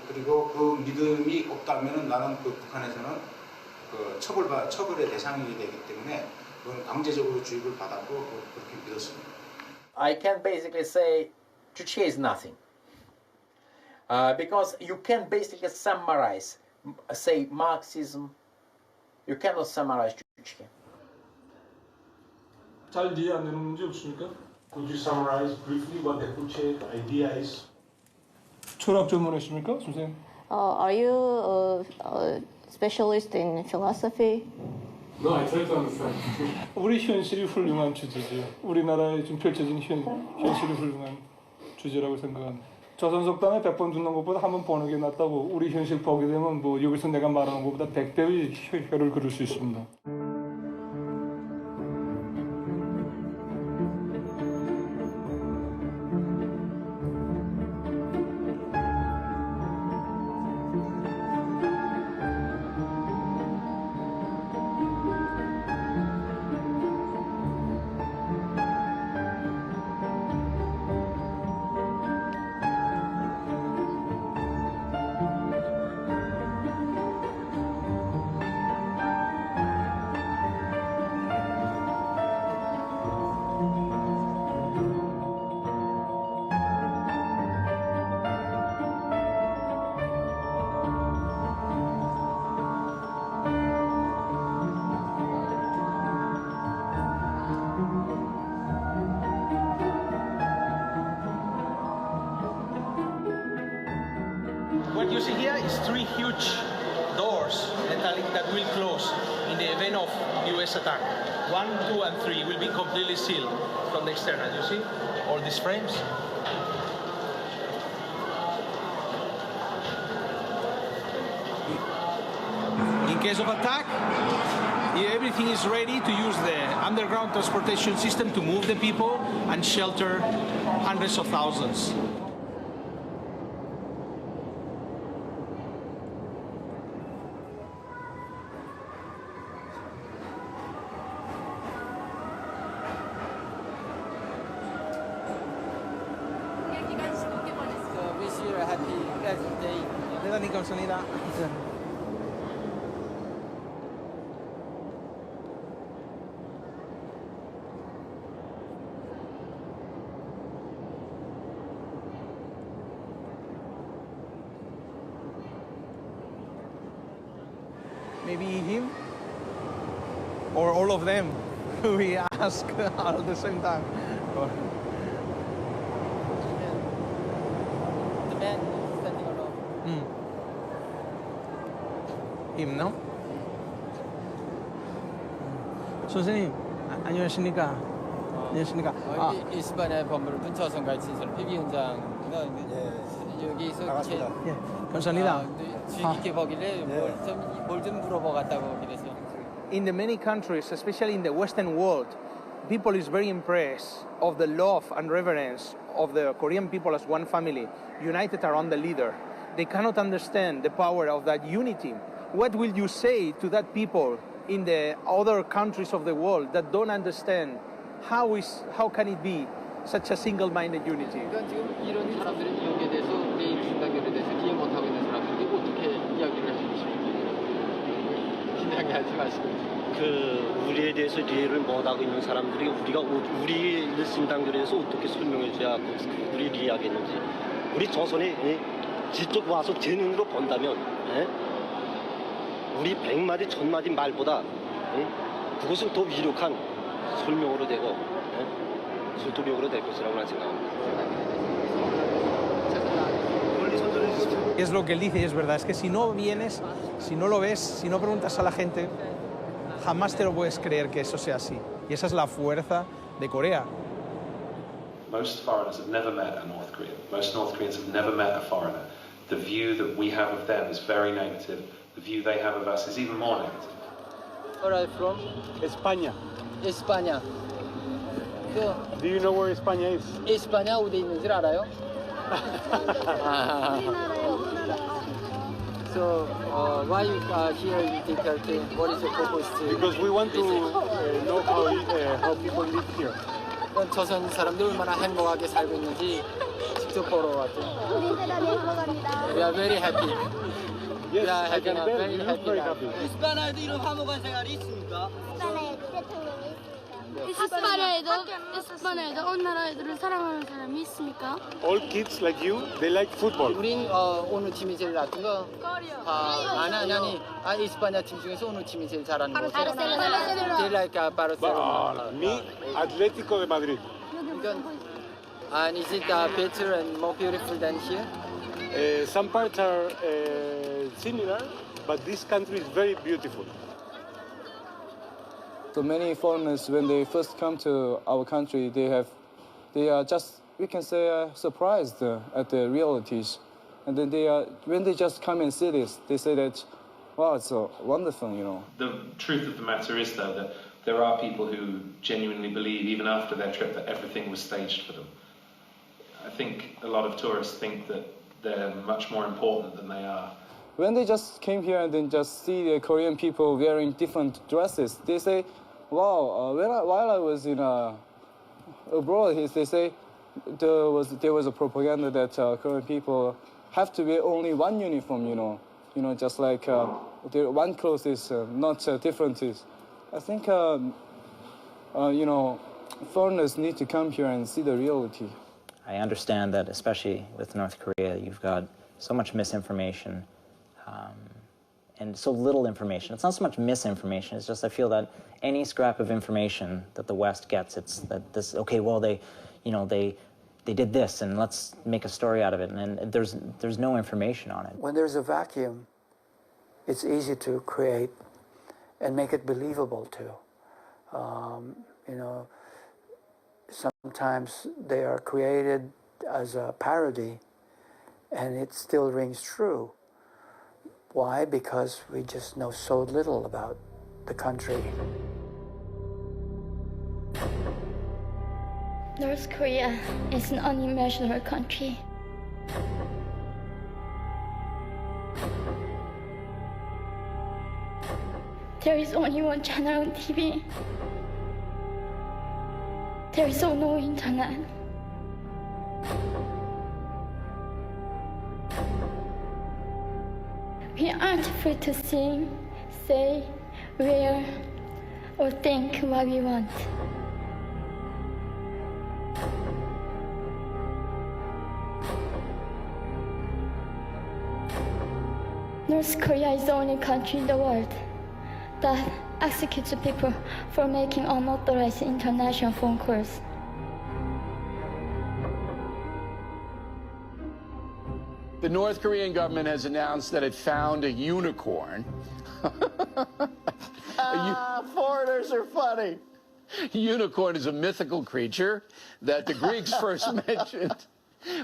그리고 그 믿음이 없다면은 나는 그 북한에서는 그 처벌의 대상이 되기 때문에 그건 강제적으로 주입을 받았고 그렇게 믿었습니다. I can basically say Chechnya is nothing. Because you can basically summarize, say, Marxism. You cannot summarize Chechnya. 잘 이해 안 되는 문제 없습니까? Could you summarize briefly what the Chechnya idea is? 철학 전문이십니까, 선생님? Are you a specialist in philosophy? No, I try to understand. 우리 현실이 훌륭한 주제죠. 우리나라에 지금 펼쳐진 현실이 훌륭한 주제라고 생각합니다. 조선속담에 100번 듣는 것보다 한 번 보는 게 낫다고. 우리 현실 보게 되면 뭐 여기서 내가 말하는 것보다 100배의 혀를 그릴 수 있습니다. What you see here is 3 huge doors metallic that will close in the event of US attack. 1, 2, and 3 will be completely sealed from the external. You see all these frames? In case of attack, everything is ready to use the underground transportation system to move the people and shelter hundreds of thousands. Maybe him or all of them. We ask at the same time. The man standing alone. Him, no? 선생님, 안녕하십니까? 안녕하십니까? 이스반의 범을 문처선 같이 피비 현장은 여기서 예, 감사합니다. 주의 깊게 보길래 뭘 좀 물어보겠다고 그래서. In the many countries, especially in the Western world, people is very impressed of the love and reverence of the Korean people as one family, united around the leader. They cannot understand the power of that unity. What will you say to that people in the other countries of the world that don't understand how can it be such a single-minded unity? 그러니까 지금 이런 사람들이 여기에 대해서 우리 일신단결에 대해서 이해 못하고 있는 사람들이 어떻게 이야기를 할 수 있습니까? 긴장하지 마시고. 우리에 대해서 이해를 못하고 있는 사람들이 우리 일신단결에 대해서 어떻게 설명해줘야 그들이 이해하겠는지. 우리 조선이 직접 와서 제 눈으로 본다면 우리 100마디 1000마디 말보다 그것은 더 위력한 설명으로 되고 설득력으로 될 것이라고 난 생각합니다. qué es lo que él dice, y es verdad, es que si no vienes, si no lo ves, si no preguntas a la gente, jamás te lo puedes creer que eso sea así. Y esa es la fuerza de Corea. Most foreigners have never met a North Korean. Most North Koreans have never met a foreigner. The view that we have of them is very negative. The view they have of us is even more negative. Where are you from? España. España. Do you know where España is? España 어디 있는지 알아요? So, why you are here in difficulty? What is your purpose to? Because we want to know how people live here. 조선 사람들 얼마나 행복하게 살고 있는지 직접 보러 왔죠. We are very happy. Yes, We are I can having a tell very you look happy very life. happy. 이스파냐에도 이런 화목한 생활이 있습니까? 이스파냐에도 온 나라 애들을 사랑하는 사람이 있습니까? All kids like you, they like football. 우린 어느 팀이 제일 낫은 거? 아니 이스파냐 팀 중에서 어느 팀이 제일 잘하는 거죠? 제일 like 바르셀로나. Me, Atlético de Madrid. And is it better and more beautiful than here? Some parts are similar, but this country is very beautiful. So many foreigners, when they first come to our country, they are just, we can say, surprised at the realities. And then when they just come and see this, they say that, wow, it's wonderful, you know. The truth of the matter is, though, that there are people who genuinely believe, even after their trip, that everything was staged for them. I think a lot of tourists think that they're much more important than they are. When they just came here and then just see the Korean people wearing different dresses, they say, wow, while I was in abroad, they say there was a propaganda that Korean people have to wear only one uniform, you know, just like one clothes is not different. I think, you know, foreigners need to come here and see the reality. I understand that, especially with North Korea, you've got so much misinformation and so little information. It's not so much misinformation, it's just I feel that any scrap of information that the West gets, it's that this, okay, well, they did this, and let's make a story out of it, and there's no information on it. When there's a vacuum, it's easy to create and make it believable too. You know, sometimes they are created as a parody, and it still rings true. Why? Because we just know so little about the country. North Korea is an unimaginable country. There is only one channel on TV. There is no internet. We aren't free to sing, say, wear, or think what we want. North Korea is the only country in the world that executes people for making unauthorized international phone calls. The North Korean government has announced that it found a unicorn. Foreigners are funny. A unicorn is a mythical creature that the Greeks first mentioned,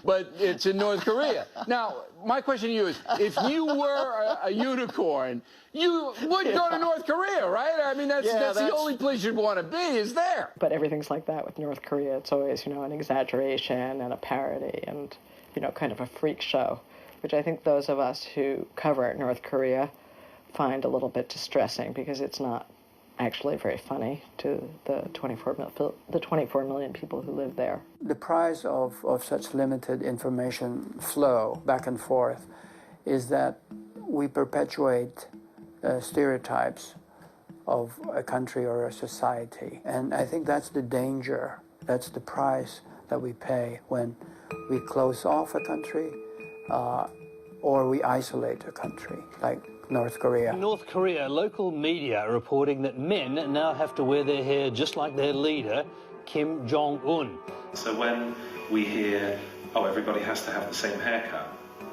but it's in North Korea. Now, my question to you is, if you were a unicorn, you would go to North Korea, right? I mean, that's the only place you'd want to be, is there. But everything's like that with North Korea. It's always, you know, an exaggeration and a parody and, you know, kind of a freak show, which I think those of us who cover North Korea find a little bit distressing because it's not actually very funny to the 24 million people who live there. The price of such limited information flow back and forth is that we perpetuate stereotypes of a country or a society. And I think that's the danger, that's the price that we pay when we close off a country or we isolate a country, like North Korea. In North Korea, local media are reporting that men now have to wear their hair just like their leader, Kim Jong-un. So when we hear, oh, everybody has to have the same haircut,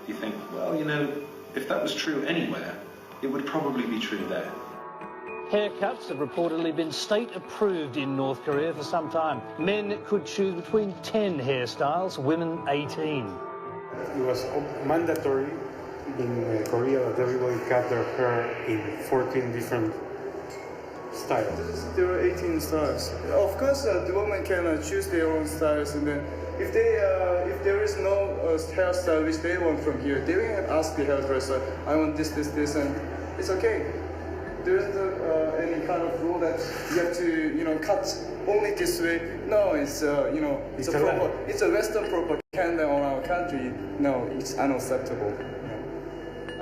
You think, well, you know, if that was true anywhere, it would probably be true there. Haircuts have reportedly been state-approved in North Korea for some time. Men could choose between 10 hairstyles, women 18. It was mandatory in Korea that everybody cut their hair in 14 different styles. There are 18 styles. Of course, the woman can choose their own styles, and then if there is no hairstyle which they want from here, they can ask the hairdresser, I want this, and it's okay. There isn't any kind of rule that you have to, cut only this way. No, it's it's a Western propaganda on our country. No, it's unacceptable.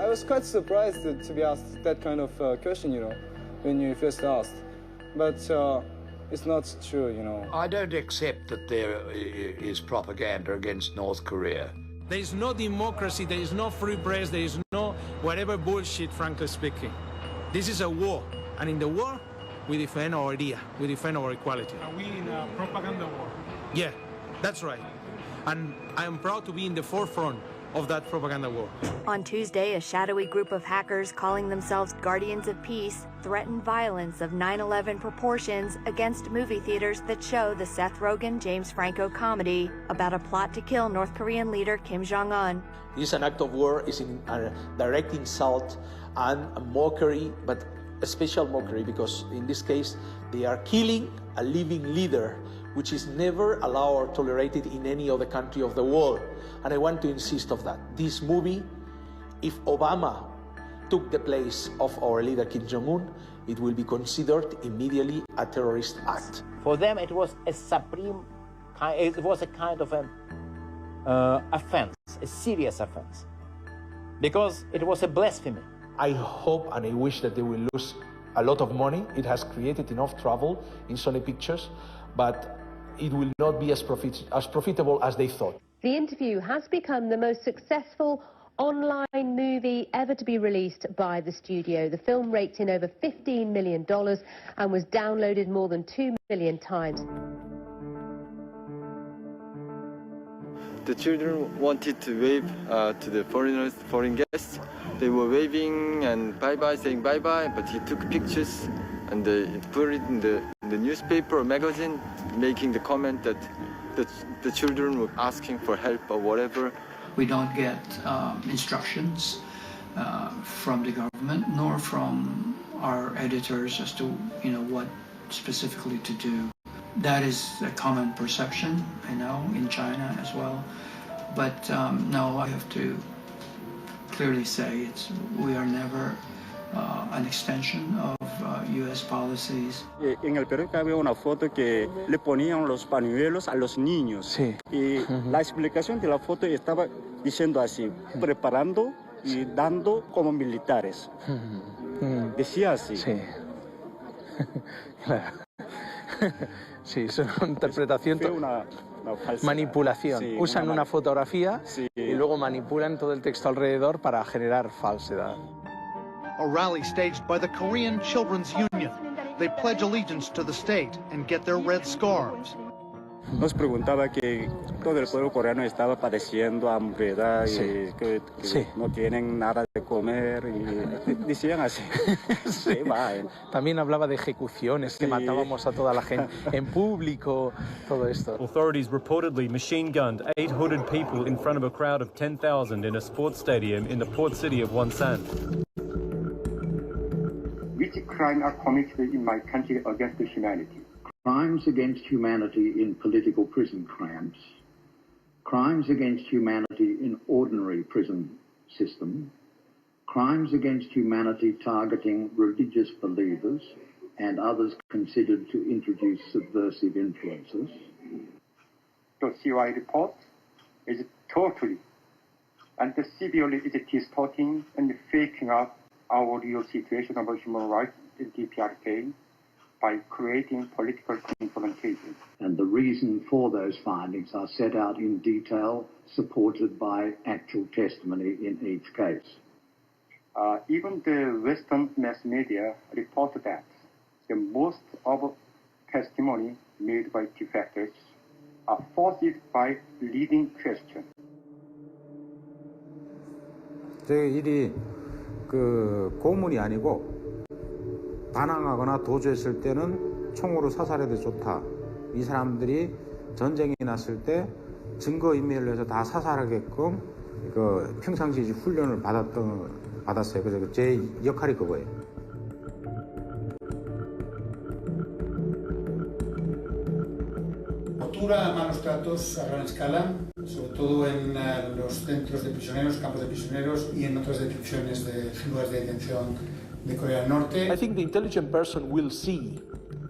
I was quite surprised to be asked that kind of question, when you first asked. But it's not true, I don't accept that there is propaganda against North Korea. There is no democracy, there is no free press, there is no whatever bullshit, frankly speaking. This is a war, and in the war, we defend our idea, we defend our equality. Are we in a propaganda war? Yeah, that's right. And I am proud to be in the forefront of that propaganda war. On Tuesday, a shadowy group of hackers calling themselves Guardians of Peace threatened violence of 9/11 proportions against movie theaters that show the Seth Rogen-James Franco comedy about a plot to kill North Korean leader Kim Jong-un. This is an act of war, is a direct insult and a mockery, but a special mockery because in this case they are killing a living leader, which is never allowed or tolerated in any other country of the world. And I want to insist on that. This movie, if Obama took the place of our leader Kim Jong-un, it will be considered immediately a terrorist act. For them, it was a kind of an offense, a serious offense, because it was a blasphemy. I hope and I wish that they will lose a lot of money. It has created enough trouble in Sony Pictures, but it will not be as profitable as they thought. The Interview has become the most successful online movie ever to be released by the studio. The film raked in over $15 million and was downloaded more than 2 million times. The children wanted to wave to the foreign guests. They were waving and bye-bye, saying bye-bye, but he took pictures and they put it in the newspaper or magazine, making the comment that the children were asking for help or whatever. We don't get instructions from the government nor from our editors as to what specifically to do. That is a common perception, I know, in China as well. But no, I have to clearly say we are never an extension of U.S. policies. En el periódico había una foto que le ponían los pañuelos a los niños. Sí. Y la explicación de la foto estaba diciendo así, preparando y dando como militares. Decía así. Sí. Claro. Sí, es una interpretación, manipulación. Sí, usan una fotografía y luego manipulan todo el texto alrededor para generar falsedad. A rally staged by the Korean Children's Union. They pledge allegiance to the state and get their red scarves. Nos preguntaba que todo el pueblo coreano estaba padeciendo hambre, ¿verdad? Y que no tienen nada de comer y decían así. Sí. También hablaba de ejecuciones, que matábamos a toda la gente en público, todo esto. Authorities reportedly machine-gunned 800 people in front of a crowd of 10,000 in a sports stadium in the port city of Wonsan. Which crimes are committed in my country against humanity? Crimes against humanity in political prison camps, crimes against humanity in ordinary prison system, crimes against humanity targeting religious believers and others considered to introduce subversive influences. The CY report is totally and severely distorting and faking up our real situation about human rights in DPRK by creating political confrontation. And the reason for those findings are set out in detail, supported by actual testimony in each case. Even the Western mass media reported that the most of testimony made by defectors are forced by leading questions. 제 일이 그 고문이 아니고 반항하거나 도주했을 때는 총으로 사살해도 좋다. 이 사람들이 전쟁이 났을 때 증거인멸을 해서 다 사살하게끔 그 평상시 훈련을 받았어요. 그래서 제 역할이 그거예요. Tortura, malos tratos a gran escala, sobre todo en los centros de prisioneros, campos de prisioneros y en otras detenciones de lugares de detención de Corea del Norte. I think the intelligent person will see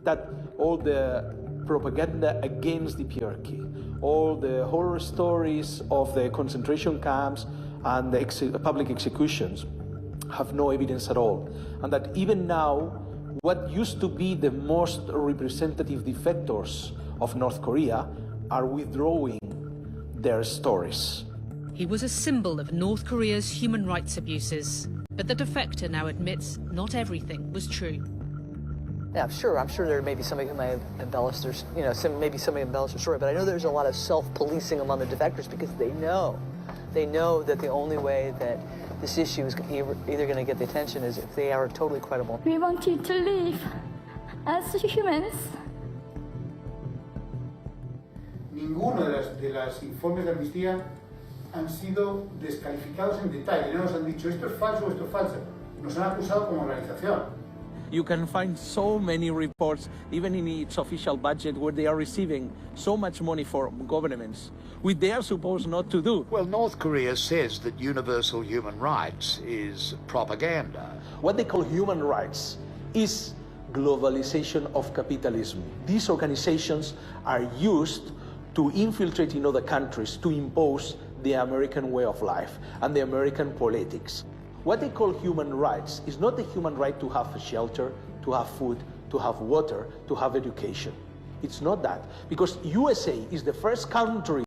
that all the propaganda against the PRK, all the horror stories of the concentration camps and the public executions have no evidence at all. And that even now, what used to be the most representative defectors of North Korea are withdrawing their stories. He was a symbol of North Korea's human rights abuses, but the defector now admits not everything was true. Yeah, I'm sure there may be somebody who may have embellished their, maybe somebody embellished their story, but I know there's a lot of self-policing among the defectors because they know that the only way that this issue is either going to get the attention is if they are totally credible. We wanted to live as humans. Ninguno de las informes de amnistía han sido descalificados en detalle. No nos han dicho esto es falso o esto es falso. Nos han acusado como organización. You can find so many reports, even in its official budget, where they are receiving so much money for governments, which they are supposed not to do. Well, North Korea says that universal human rights is propaganda. What they call human rights is globalization of capitalism. These organizations are used to infiltrate in other countries to impose the American way of life and the American politics. What they call human rights is not the human right to have shelter, to have food, to have water, to have education. It's not that, because USA is the first country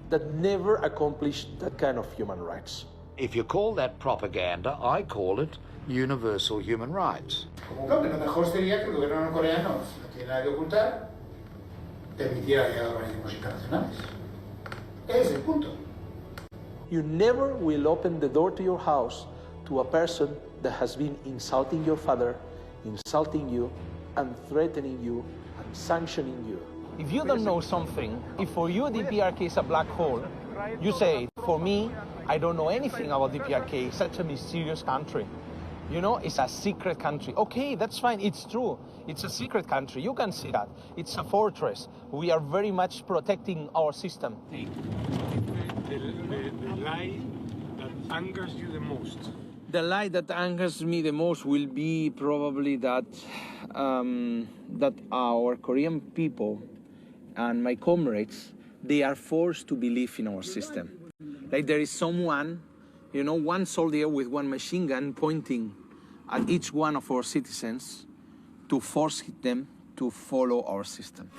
that never accomplished that kind of human rights. If you call that propaganda, I call it universal human rights. Lo mejor sería que el gobierno norcoreano, si no tiene nada que ocultar, permitiera llegar a organismos internacionales. Ese es el punto. You never will open the door to your house to a person that has been insulting your father, insulting you, and threatening you, and sanctioning you. If you don't know something, if for you the PRK is a black hole, you say, for me, I don't know anything about the PRK. It's such a mysterious country. You know, it's a secret country. Okay, that's fine, it's true. It's a secret country, you can see that. It's a fortress. We are very much protecting our system. The lie that angers you the most. The lie that angers me the most will be probably that that our Korean people and my comrades, they are forced to believe in our system. Like there is someone, one soldier with one machine gun pointing at each one of our citizens to force them to follow our system.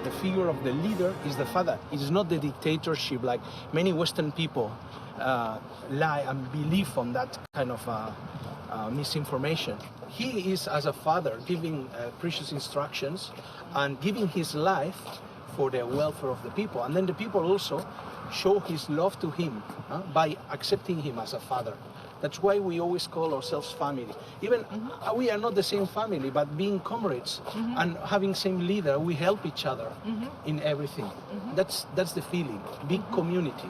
The figure of the leader is the father. It is not the dictatorship like many Western people lie and believe on that kind of misinformation. He is, as a father, giving precious instructions and giving his life for the welfare of the people. And then the people also show his love to him by accepting him as a father. That's why we always call ourselves family. Even we are not the same family, but being comrades and having same leader, we help each other in everything. That's the feeling, big community.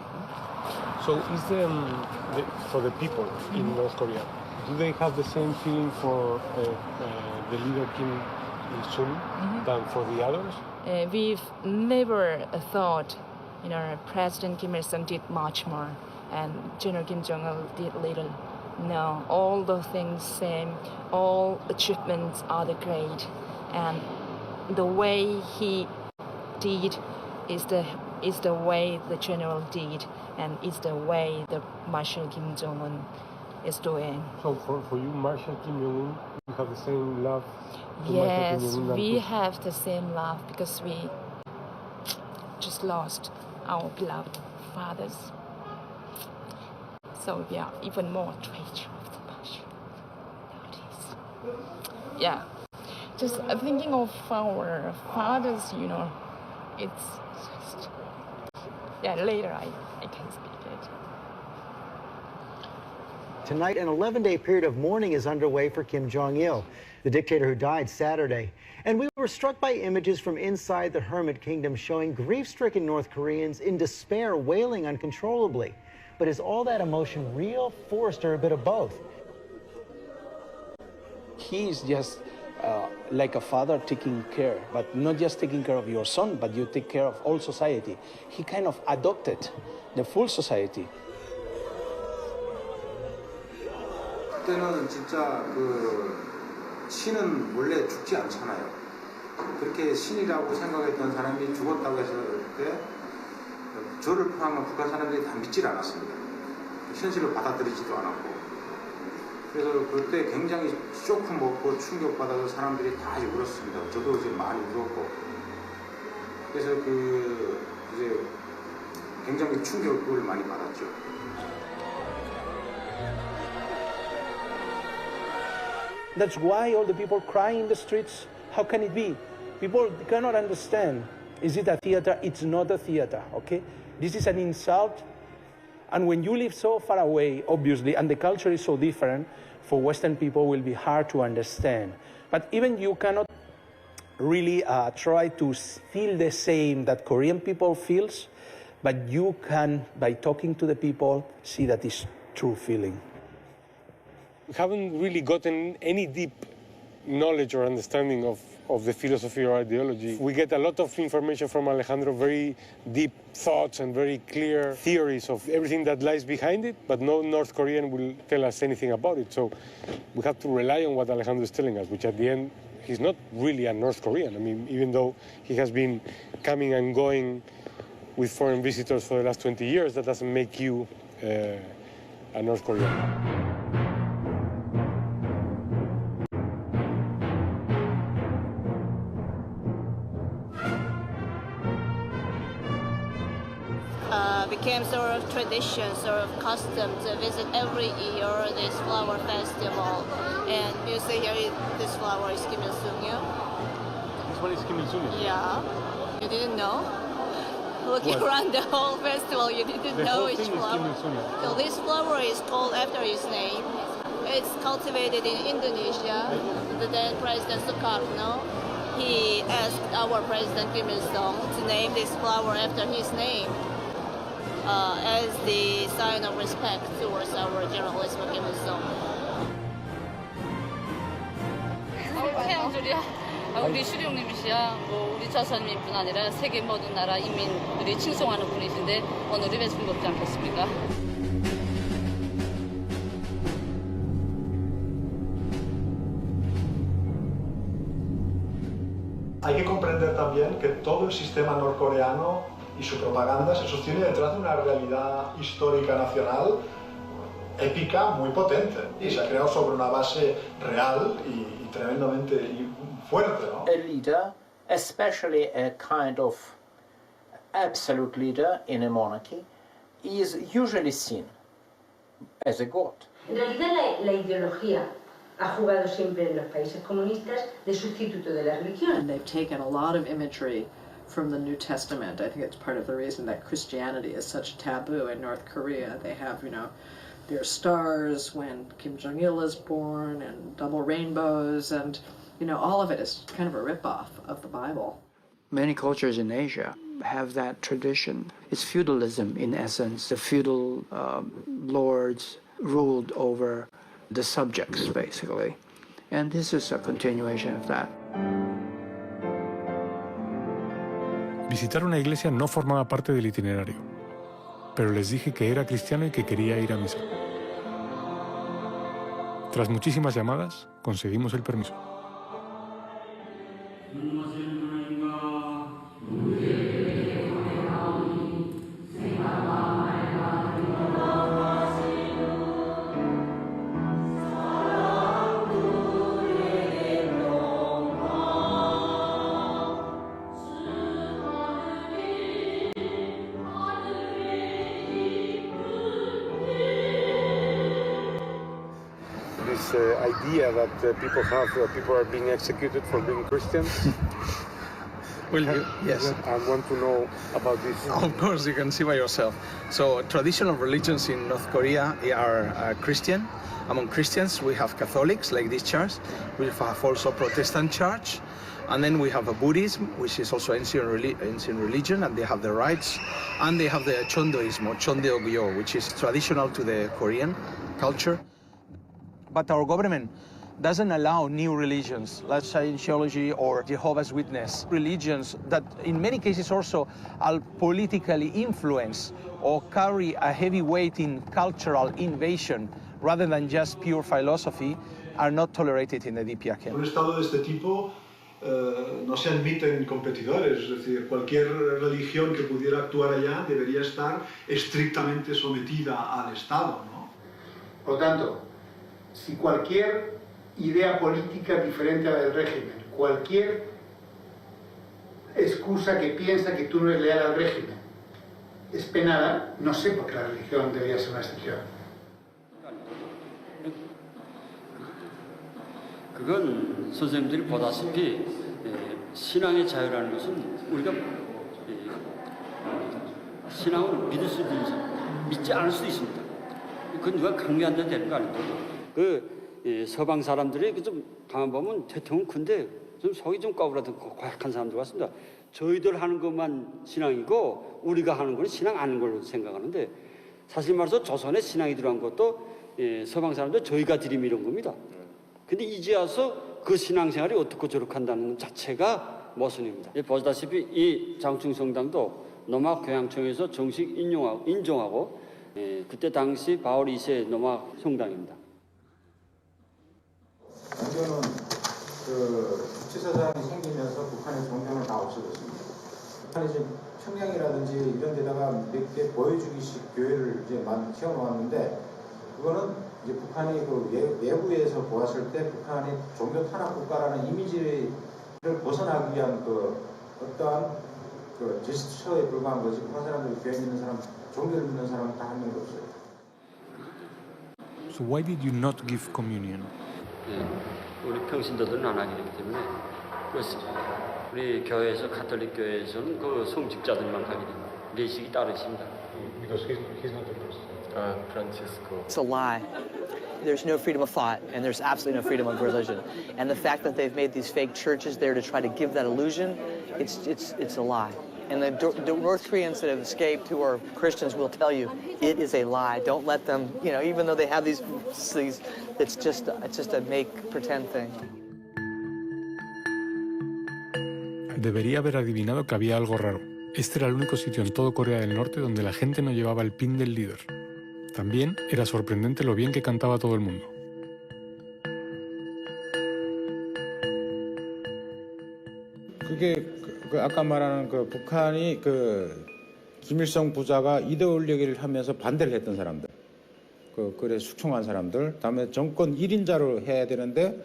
So is for the people in North Korea, do they have the same feeling for the leader Kim Il-sung than for the others? We've never thought, President Kim Il-sung did much more and General Kim Jong-il did little. No, all the things same, all achievements are the great, and the way he did is the way the general did, and it's the way the Marshal Kim Jong-un is doing. So for you, Marshal Kim Jong-un, you have the same love? Yes, we have the same love because we just lost our beloved fathers. So we are even more traitor of the Marshal nowadays. Yeah. just thinking of our fathers, you know, it's just, yeah, later I can speak it. Tonight, an 11-day period of mourning is underway for Kim Jong-il, the dictator who died Saturday. And we were struck by images from inside the Hermit Kingdom showing grief-stricken North Koreans in despair, wailing uncontrollably. But is all that emotion real, forced, or a bit of both? He's just like a father taking care, but not just taking care of your son, but you take care of all society. He kind of adopted the full society. 그때는 진짜 신은 원래 죽지 않잖아요. 그렇게 신이라고 생각했던 사람이 죽었다고 했을 때 저를 포함한 북한 사람들이 다 믿질 않았습니다. 현실을 받아들이지도 않았고. 그래서 그때 굉장히 쇼크 먹고 충격받아서 사람들이 다 울었습니다. 저도 이제 많이 울었고. 그래서 이제 굉장히 충격을 많이 받았죠. That's why all the people crying in the streets. How can it be? People cannot understand. Is it a theater? It's not a theater, okay? This is an insult. And when you live so far away, obviously, and the culture is so different, for Western people will be hard to understand. But even you cannot really try to feel the same that Korean people feels, but you can, by talking to the people, see that it's true feeling. We haven't really gotten any deep knowledge or understanding of the philosophy or ideology. We get a lot of information from Alejandro, very deep thoughts and very clear theories of everything that lies behind it, but no North Korean will tell us anything about it. So we have to rely on what Alejandro is telling us, which at the end, he's not really a North Korean. I mean, even though he has been coming and going with foreign visitors for the last 20 years, that doesn't make you a North Korean. Became sort of tradition, sort of custom to visit every year this flower festival. And you see here, this flower is Kim Il-sung. This one is Kim Il-sung? Yeah. You didn't know? Looking around the whole festival, you didn't know which flower. So this flower is called after his name. It's cultivated in Indonesia. The then President Sukarno, he asked our President Kim Il-sung to name this flower after his name. As the sign of respect towards our generalissimo Kim Il-sung. 태양절이야. 우리 수령님이시야. 우리 자선민뿐 아니라 세계 모든 나라 인민들이 칭송하는 분이신데 오늘이 뵙은 것지 않겠습니까? Hay que comprender también que todo el sistema norcoreano y su propaganda se sostiene detrás de una realidad histórica nacional épica muy potente y se ha creado sobre una base real y tremendamente fuerte, ¿no? A leader, especially a kind of absolute leader in a monarchy, is usually seen as a god. En realidad la ideología ha jugado siempre en los países comunistas de sustituto de la religión. And they've taken a lot of imagery from the New Testament. I think it's part of the reason that Christianity is such a taboo in North Korea. They have, their stars when Kim Jong-il is born and double rainbows and, all of it is kind of a rip-off of the Bible. Many cultures in Asia have that tradition. It's feudalism in essence. The feudal lords ruled over the subjects, basically. And this is a continuation of that. Visitar una iglesia no formaba parte del itinerario, pero les dije que era cristiano y que quería ir a misa. Tras muchísimas llamadas, conseguimos el permiso. idea that people have, people are being executed for being Christians. Will you? Yes. I want to know about this. Of course, you can see by yourself. So traditional religions in North Korea are Christian. Among Christians, we have Catholics, like this church. We have also Protestant church. And then we have a Buddhism, which is also ancient religion, and they have the rites. And they have the Chondoism, or Chondeogyo, which is traditional to the Korean culture. But our government doesn't allow new religions, like Scientology or Jehovah's Witness, religions that in many cases also are politically influenced or carry a heavy weight in cultural invasion rather than just pure philosophy, are not tolerated in the DPRK. En un estado de este tipo no se admiten competidores, es decir, cualquier religión que pudiera actuar allá debería estar estrictamente sometida al Estado, ¿no? Por lo tanto, si cualquier idea política diferente a la del régimen, cualquier excusa que piensa que tú no eres leal al régimen es penada, no sé por qué la religión debería ser una excepción. 그건 선생님들이 보다시피 신앙의 자유라는 것은 우리가 신앙을 믿을 수도 있고 믿지 않을 수도 있습니다. 그건 누가 강요한다고 되는 거 아니고 서방 사람들이 좀 가만 보면 대통령 큰데 좀 속이 좀 까불어도 고약한 사람들 같습니다. 저희들 하는 것만 신앙이고 우리가 하는 건 신앙 아닌 걸로 생각하는데 사실 말해서 조선에 신앙이 들어간 것도 서방 사람들 저희가 들이밀은 겁니다. 근데 이제 와서 그 신앙생활이 어떻고 저렇게 한다는 것 자체가 모순입니다. 보시다시피 이 장충성당도 노마 교양청에서 정식 인정하고 그때 당시 바울 2세 노마 성당입니다. 종교는 국제사장이 생기면서 북한의 종교는 다 없어졌습니다. 북한이 지금 평양이라든지 이런 데다가 몇 개 보여주기식 교회를 이제 세워놓았는데 그거는 이제 북한이 그 외부에서 보았을 때 북한이 종교 탄압 국가라는 이미지를 벗어나기 위한 그 어떠한 그 제스처에 불과한 거지. 북한 사람들이 교회 믿는 사람, 종교를 믿는 사람은 다 한 명도 없어요. So why did you not give communion? 우리 평신도들은 안 하기 때문에 그렇습니다. 우리 교회에서 가톨릭 교회에서는 그 성직자들만 하게 됩니다. 예식이 따르십니다. Because he's not the person. Francisco. It's a lie. There's no freedom of thought, and there's absolutely no freedom of religion. And the fact that they've made these fake churches there to try to give that illusion, it's a lie. And the North Koreans that have escaped, who are Christians, will tell you it is a lie. Don't let them, even though they have these it's just a make pretend thing. Debería haber adivinado que había algo raro. Este era el único sitio en todo Corea del Norte donde la gente no llevaba el pin del líder. También era sorprendente lo bien que cantaba todo el mundo. 그게 아까 말하는 그 북한이 그 김일성 부자가 이데올로기를 하면서 반대를 했던 사람들, 그래 숙청한 사람들, 다음에 정권 1인자로 해야 되는데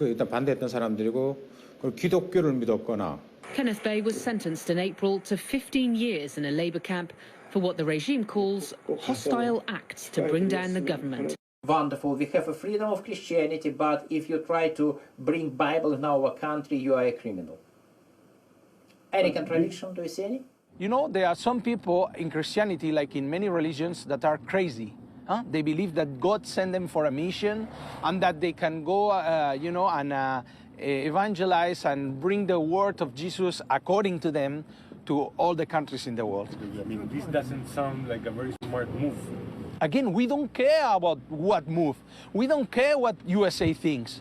일단 반대했던 사람들이고 그 기독교를 믿었거나. Kenneth Bae was sentenced in April to 15 years in a labour camp for what the regime calls hostile acts to bring down the government. Wonderful, we have a freedom of Christianity, but if you try to bring Bible in our country, you are a criminal. Any contradiction, do you see any? There are some people in Christianity, like in many religions, that are crazy. They believe that God sent them for a mission and that they can go, and evangelize and bring the word of Jesus according to them to all the countries in the world. I mean, this doesn't sound like a very smart move. Again, we don't care about what move. We don't care what USA thinks.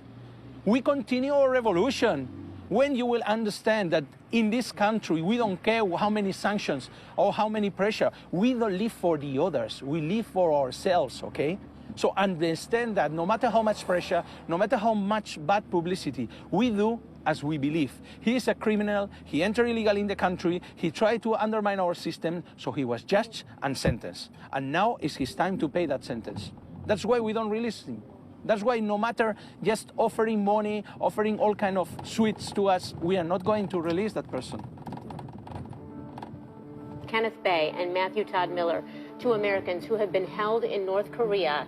We continue our revolution. When you will understand that in this country, we don't care how many sanctions or how many pressure. We don't live for the others. We live for ourselves, okay? So understand that no matter how much pressure, no matter how much bad publicity, we do as we believe. He is a criminal, he entered illegally in the country, he tried to undermine our system, so he was judged and sentenced. And now is his time to pay that sentence. That's why we don't release him. That's why no matter just offering money, offering all kind of sweets to us, we are not going to release that person. Kenneth Bae and Matthew Todd Miller, two Americans who have been held in North Korea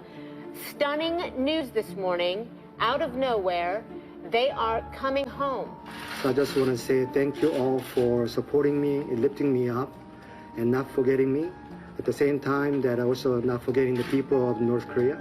Stunning news this morning, out of nowhere, they are coming home. I just want to say thank you all for supporting me and lifting me up and not forgetting me. At the same time, that also not forgetting the people of North Korea.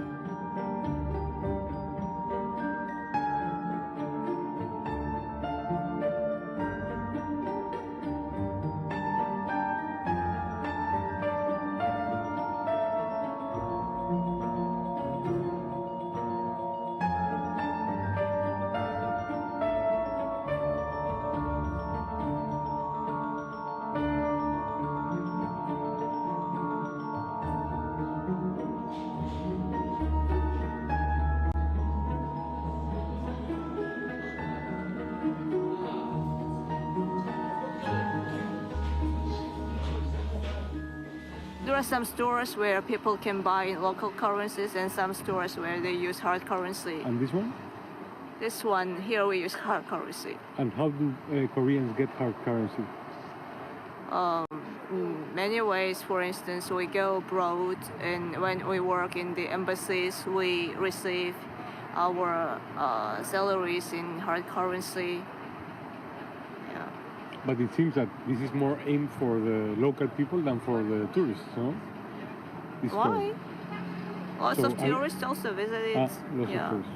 There are some stores where people can buy in local currencies and some stores where they use hard currency. And this one? This one, here we use hard currency. And how do Koreans get hard currency? In many ways. For instance, we go abroad and when we work in the embassies, we receive our salaries in hard currency. But it seems that this is more aimed for the local people than for the tourists, no? Why? Lots of tourists also visit it. Lots of tourists.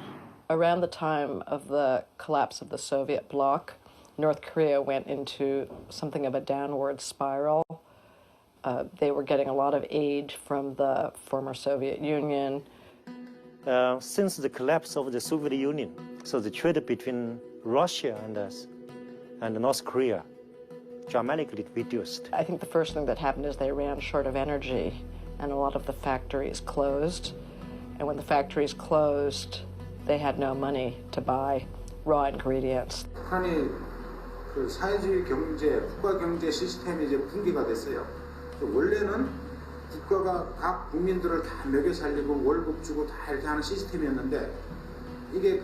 Around the time of the collapse of the Soviet bloc, North Korea went into something of a downward spiral. They were getting a lot of aid from the former Soviet Union. Since the collapse of the Soviet Union, so the trade between Russia and North Korea dramatically reduced. I think the first thing that happened is they ran short of energy and a lot of the factories closed. And when the factories closed, they had no money to buy raw ingredients. 북한이 그 사회주의 경제, 국가 경제 시스템이 이제 붕괴가 됐어요. 원래는 국가가 각 국민들을 다 먹여 살리고 월급 주고 다 이렇게 하는 시스템이었는데 이게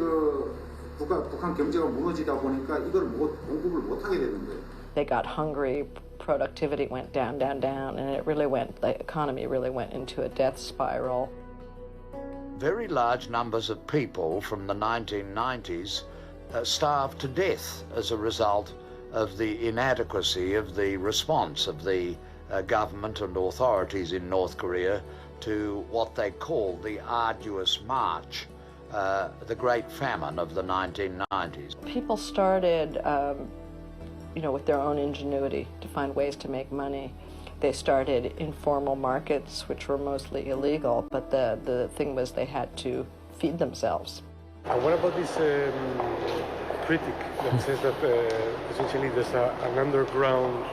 북한 경제가 무너지다 보니까 이걸 공급을 못 하게 되는 거예요. They got hungry, productivity went down, and the economy really went into a death spiral. Very large numbers of people from the 1990s starved to death as a result of the inadequacy of the response of the government and authorities in North Korea to what they call the arduous march, the Great Famine of the 1990s. People started, with their own ingenuity to find ways to make money. They started informal markets, which were mostly illegal, but the thing was they had to feed themselves. And what about this critic that says that essentially there's an underground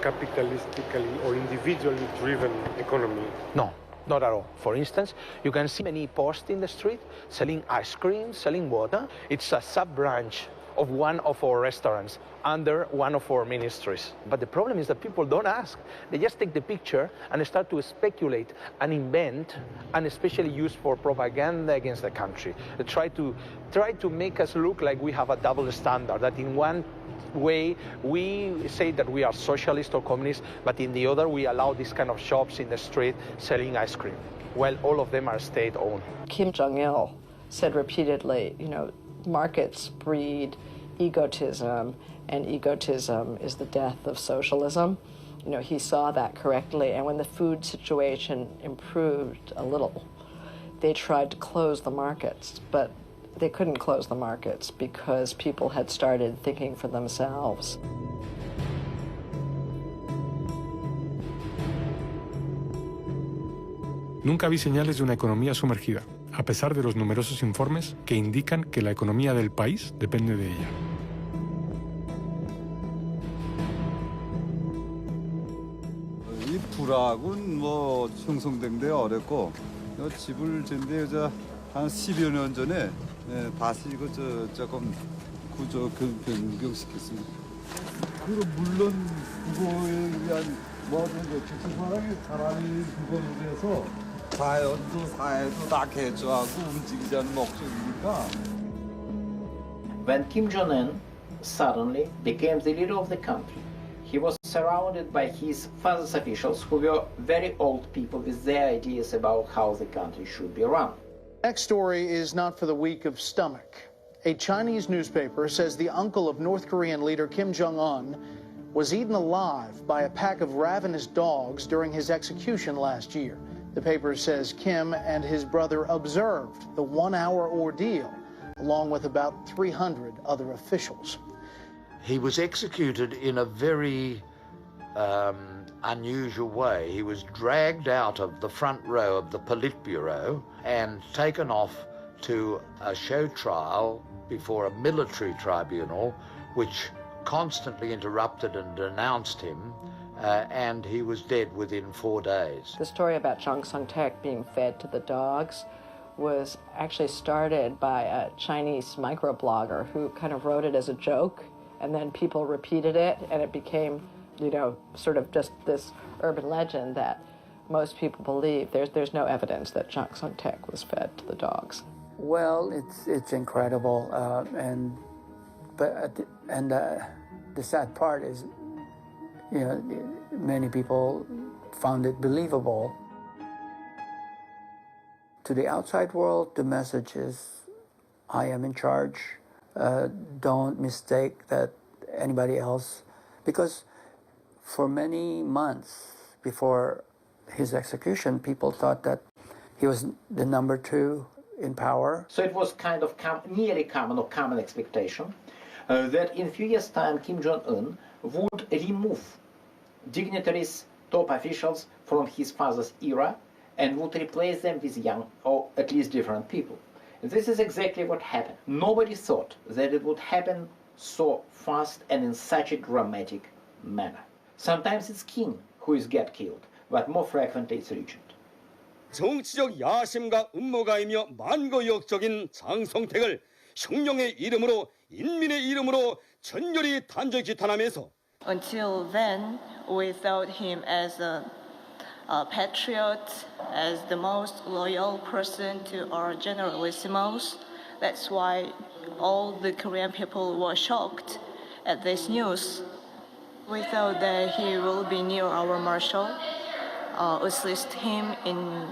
capitalistically or individually driven economy? No, not at all. For instance, you can see many posts in the street selling ice cream, selling water. It's a sub-branch of one of our restaurants under one of our ministries. But the problem is that people don't ask. They just take the picture and start to speculate and invent, and especially use for propaganda against the country. They try to make us look like we have a double standard, that in one way we say that we are socialist or communist, but in the other we allow these kind of shops in the street selling ice cream. Well, all of them are state-owned. Kim Jong-il said repeatedly, markets breed egotism, and egotism is the death of socialism. He saw that correctly, and when the food situation improved a little, they tried to close the markets, but they couldn't close the markets because people had started thinking for themselves. Nunca vi señales de una economía sumergida, a pesar de los numerosos informes que indican que la economía del país depende de ella. 이 불악은 형성된 데 어렵고 집을 짓는데 한 10여 년 전에 다시 이거 조금 구조 변경시켰습니다. 그리고 물론 그거에 의한 사람이 그거에 대해서 자연도 사회도 다 개조하고 움직이자는 목적이니까. When Kim Jong-un suddenly became the leader of the country, he was surrounded by his father's officials who were very old people with their ideas about how the country should be run. Next story is not for the weak of stomach. A Chinese newspaper says the uncle of North Korean leader Kim Jong-un was eaten alive by a pack of ravenous dogs during his execution last year. The paper says Kim and his brother observed the one-hour ordeal, along with about 300 other officials. He was executed in a very unusual way. He was dragged out of the front row of the Politburo and taken off to a show trial before a military tribunal, which constantly interrupted and denounced him, and he was dead within 4 days. The story about Jang Sung-taek being fed to the dogs was actually started by a Chinese microblogger who kind of wrote it as a joke, and then people repeated it, and it became, you know, sort of just this urban legend that most people believe. There's no evidence that Jang Sung-taek was fed to the dogs. Well, it's incredible, the sad part is, you know, many people found it believable. To the outside world, the message is, I am in charge. Don't mistake that anybody else, because for many months before his execution, people thought that he was the number 2 in power. So it was kind of nearly common expectation that in a few years' time Kim Jong-un would remove dignitaries, top officials from his father's era and would replace them with young or at least different people. And this is exactly what happened. Nobody thought that it would happen so fast and in such a dramatic manner. Sometimes it's king who get killed, but more frequently it's regent. 정치적 야심과 음모가이며 만고역적인 장성택을 혁명의 이름으로 인민의 이름으로 전열히 단죄 기탄하면서 Until then, we thought him as a patriot, as the most loyal person to our generalissimos. That's why all the Korean people were shocked at this news. We thought that he will be near our marshal, assist him in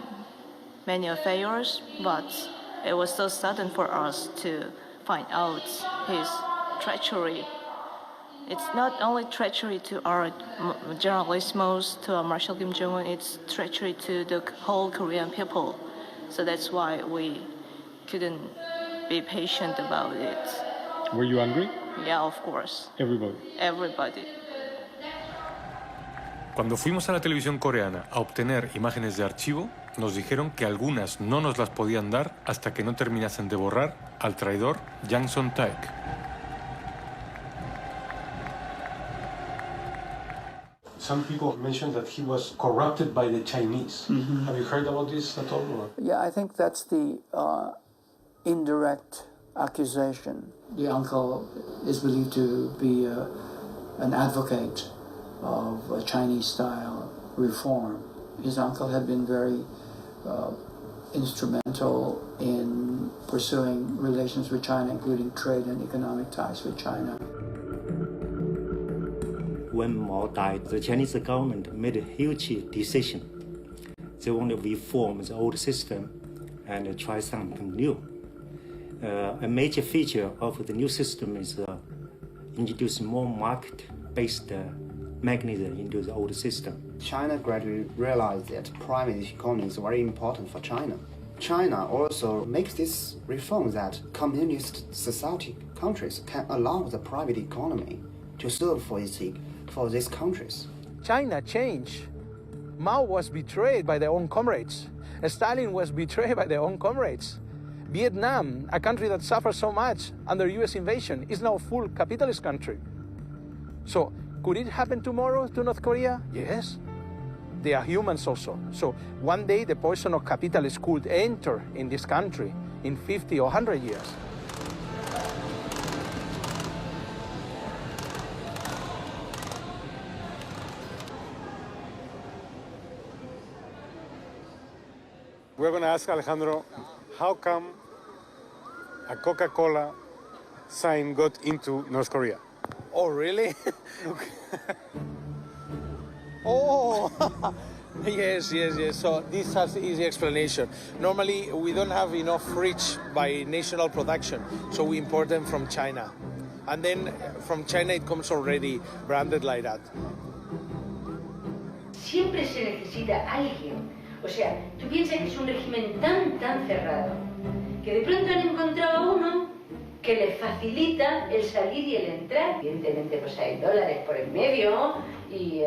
many affairs, but it was so sudden for us to find out his treachery. It's not only treachery to our generalismos, to our Marshal Kim Jong-un, it's treachery to the whole Korean people. So that's why we couldn't be patient about it. Were you angry? Yeah, of course. Everybody. Everybody. Cuando fuimos a la televisión coreana a obtener imágenes de archivo, nos dijeron que algunas no nos las podían dar hasta que no terminasen de borrar al traidor Jang Sung-taek. Some people mentioned that he was corrupted by the Chinese. Mm-hmm. Have you heard about this at all? Or? Yeah, I think that's the indirect accusation. The uncle is believed to be an advocate of a Chinese-style reform. His uncle had been very instrumental in pursuing relations with China, including trade and economic ties with China. When Mao died, the Chinese government made a huge decision. They want to reform the old system and try something new. A major feature of the new system is introduce more market-based mechanism into the old system. China gradually realized that private economy is very important for China. China also makes this reform that communist society countries can allow the private economy to serve for these countries. China changed. Mao was betrayed by their own comrades. Stalin was betrayed by their own comrades. Vietnam, a country that suffered so much under US invasion, is now a full capitalist country. So, could it happen tomorrow to North Korea? Yes. They are humans also. So one day the poison of capitalists could enter in this country in 50 or 100 years. We're going to ask Alejandro, how come a Coca-Cola sign got into North Korea? Oh, really? Oh, Yes. So this has easy explanation. Normally, we don't have enough fridge by national production, so we import them from China. And then from China it comes already branded like that. Siempre se necesita alguien. O sea, tú piensas que es un régimen tan cerrado, que de pronto han encontrado a uno que les facilita el salir y el entrar. Evidentemente, pues hay dólares por en medio y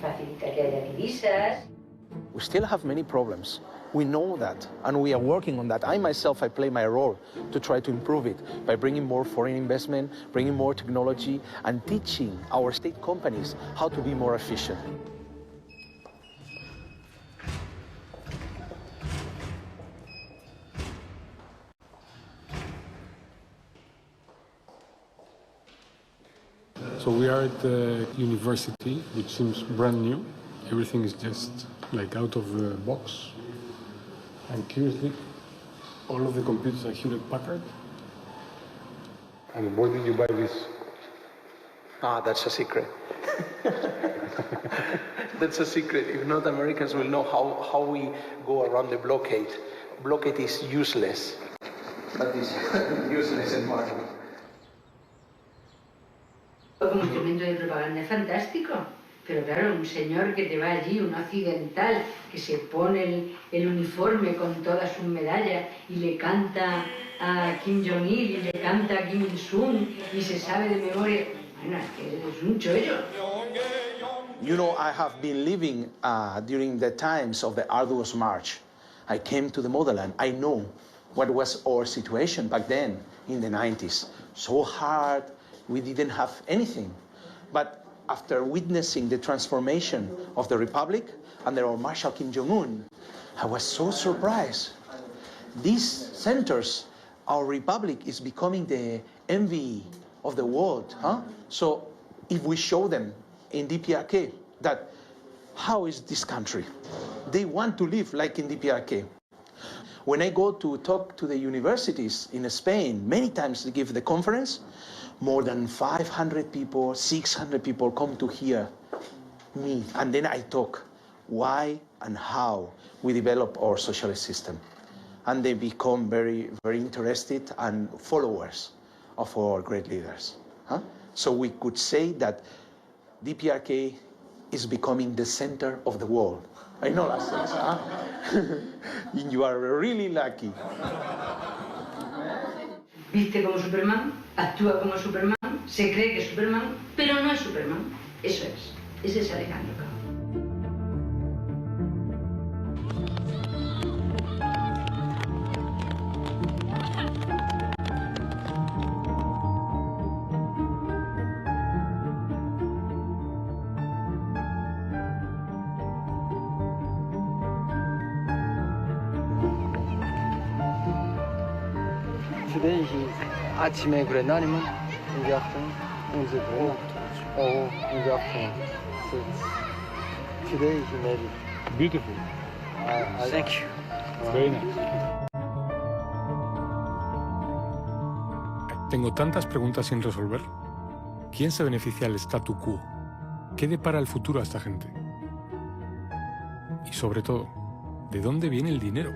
facilita que haya divisas. We still have many problems. We know that, and we are working on that. I myself, I play my role to try to improve it by bringing more foreign investment, bringing more technology, and teaching our state companies how to be more efficient. So we are at the university, which seems brand new. Everything is just like out of the box. And curiously, all of the computers are Hewlett-Packard. And where did you buy this? That's a secret. That's a secret. If not, Americans will know how we go around the blockade. Blockade is useless. But it's useless environment. Como instrumento de propaganda es fantástico, pero claro, un señor que te va allí, un occidental, que se pone el uniforme con todas sus medallas y le canta a Kim Jong-il y le canta a Kim Il-sung y se sabe de memoria, bueno, es un chollo. You know, I have been living during the times of the arduous march. I came to the motherland. I know what was our situation back then in the 90s. So hard. We didn't have anything. But after witnessing the transformation of the Republic under our Marshal Kim Jong-un, I was so surprised. These centers, our Republic is becoming the envy of the world. So if we show them in DPRK that how is this country? They want to live like in DPRK. When I go to talk to the universities in Spain, many times to give the conference, more than 500 people, 600 people come to hear me. And then I talk why and how we develop our socialist system. And they become very, very interested and followers of our great leaders. So we could say that DPRK is becoming the center of the world. I know that sense, You are really lucky. Viste como Superman, actúa como Superman, se cree que es Superman, pero no es Superman. Eso es. Ese es Alejandro Cao. Today 아침에 그랬나 아니면 in the afternoon? 언제 그랬나? In the afternoon. So today he made it. Beautiful. Thank you. Very nice. Tengo tantas preguntas sin resolver. ¿Quién se beneficia del statu quo? ¿Qué depara el futuro a esta gente? Y sobre todo, ¿de dónde viene el dinero?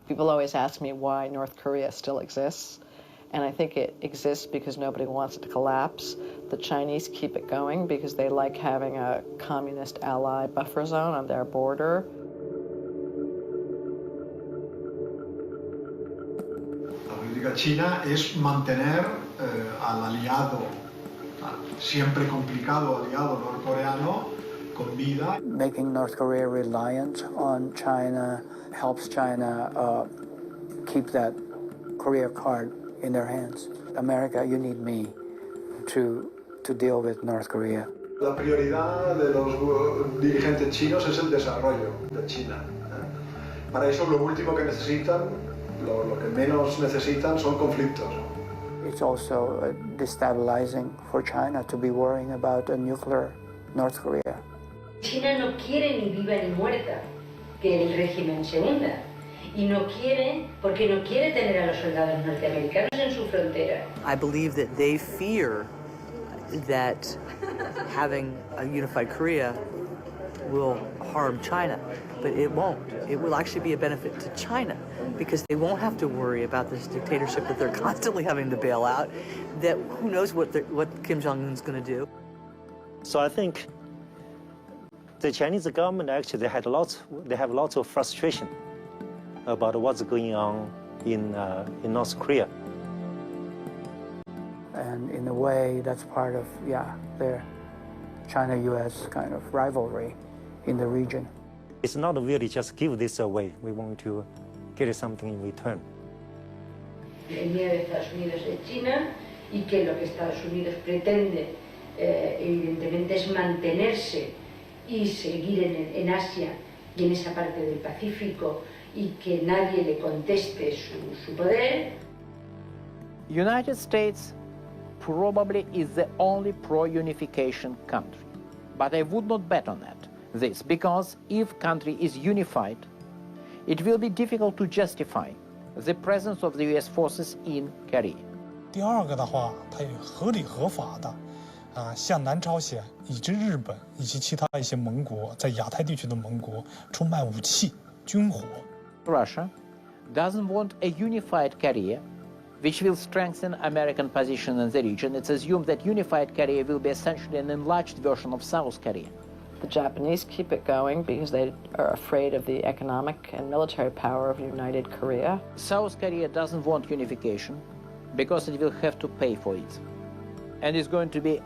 People always ask me why North Korea still exists, and I think it exists because nobody wants it to collapse. The Chinese keep it going because they like having a communist ally buffer zone on their border. La política china es mantener al aliado, siempre complicado aliado norcoreano, con vida. Making North Korea reliant on China helps China keep that Korea card in their hands. America, you need me to deal with North Korea. La prioridad de los dirigentes chinos es el desarrollo de China. Para eso lo último que necesitan, lo que menos necesitan son conflictos. It's also destabilizing for China to be worrying about a nuclear North Korea. China no quiere ni viva ni muerta que el régimen se hunda. Y no quiere, porque no quiere tener a los soldados norteamericanos en su frontera. I believe that they fear that having a unified Korea will harm China, but it won't. It will actually be a benefit to China because they won't have to worry about this dictatorship that they're constantly having to bail out, that who knows what Kim Jong-un's going to do. So I think the Chinese government actually they have lots of frustration about what's going on in North Korea. And in a way, that's part of, their China-US kind of rivalry in the region. It's not really just give this away. We want to get something in return. El miedo de Estados Unidos es China y que lo que Estados Unidos pretende evidentemente es mantenerse y seguir en Asia y en esa parte del Pacífico y que nadie le conteste su poder. United States probably is the only pro-unification country, but I would not bet on that. This because if country is unified, it will be difficult to justify the presence of the U.S. forces in Korea. 第二个的话，它也合理合法的向南朝鲜以及日本以及其他一些盟国在亚太地区的盟国出卖武器、军火。Russia doesn't want a unified Korea, which will strengthen American position in the region. It's assumed that unified Korea will be essentially an enlarged version of South Korea. The Japanese keep it going because they are afraid of the economic and military power of united Korea. South Korea doesn't want unification because it will have to pay for it. And it's going to be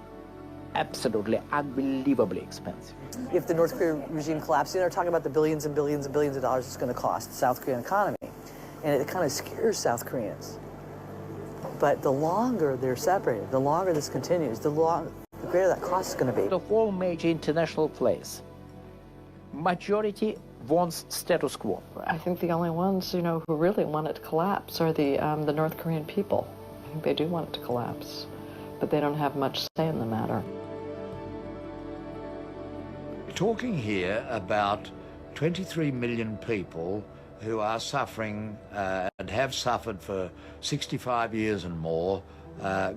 absolutely, unbelievably expensive. If the North Korean regime collapses, they're talking about the billions and billions and billions of dollars it's going to cost the South Korean economy. And it kind of scares South Koreans. But the longer they're separated, the longer this continues, the greater that cost is going to be. Of all major international players, majority wants status quo. I think the only ones, who really want it to collapse are the North Korean people. I think they do want it to collapse, but they don't have much say in the matter. Talking here about 23 million people who are suffering and have suffered for 65 years and more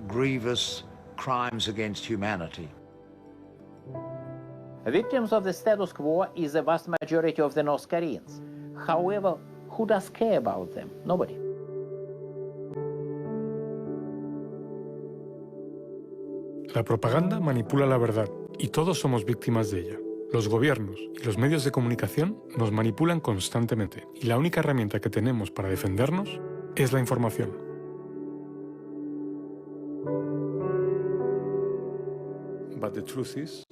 grievous crimes against humanity. Victims of the status quo is the vast majority of the North Koreans. However, who does care about them? Nobody. La propaganda manipula la verdad y todos somos víctimas de ella. Los gobiernos y los medios de comunicación nos manipulan constantemente y la única herramienta que tenemos para defendernos es la información. But the truth is,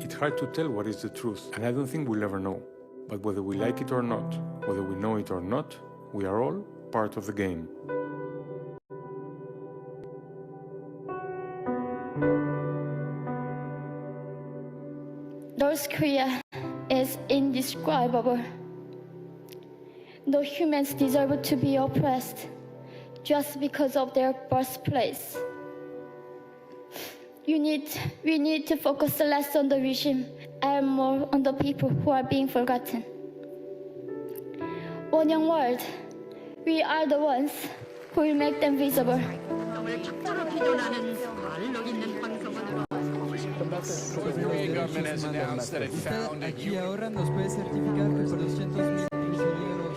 it's hard to tell what is the truth, and I don't think we'll ever know. But whether we like it or not, whether we know it or not, we are all part of the game. North Korea is indescribable. No humans deserve to be oppressed just because of their birthplace. We need to focus less on the regime and more on the people who are being forgotten. One young world, we are the ones who will make them visible. Usted aquí ahora nos puede certificar que por 200,000 prisioneros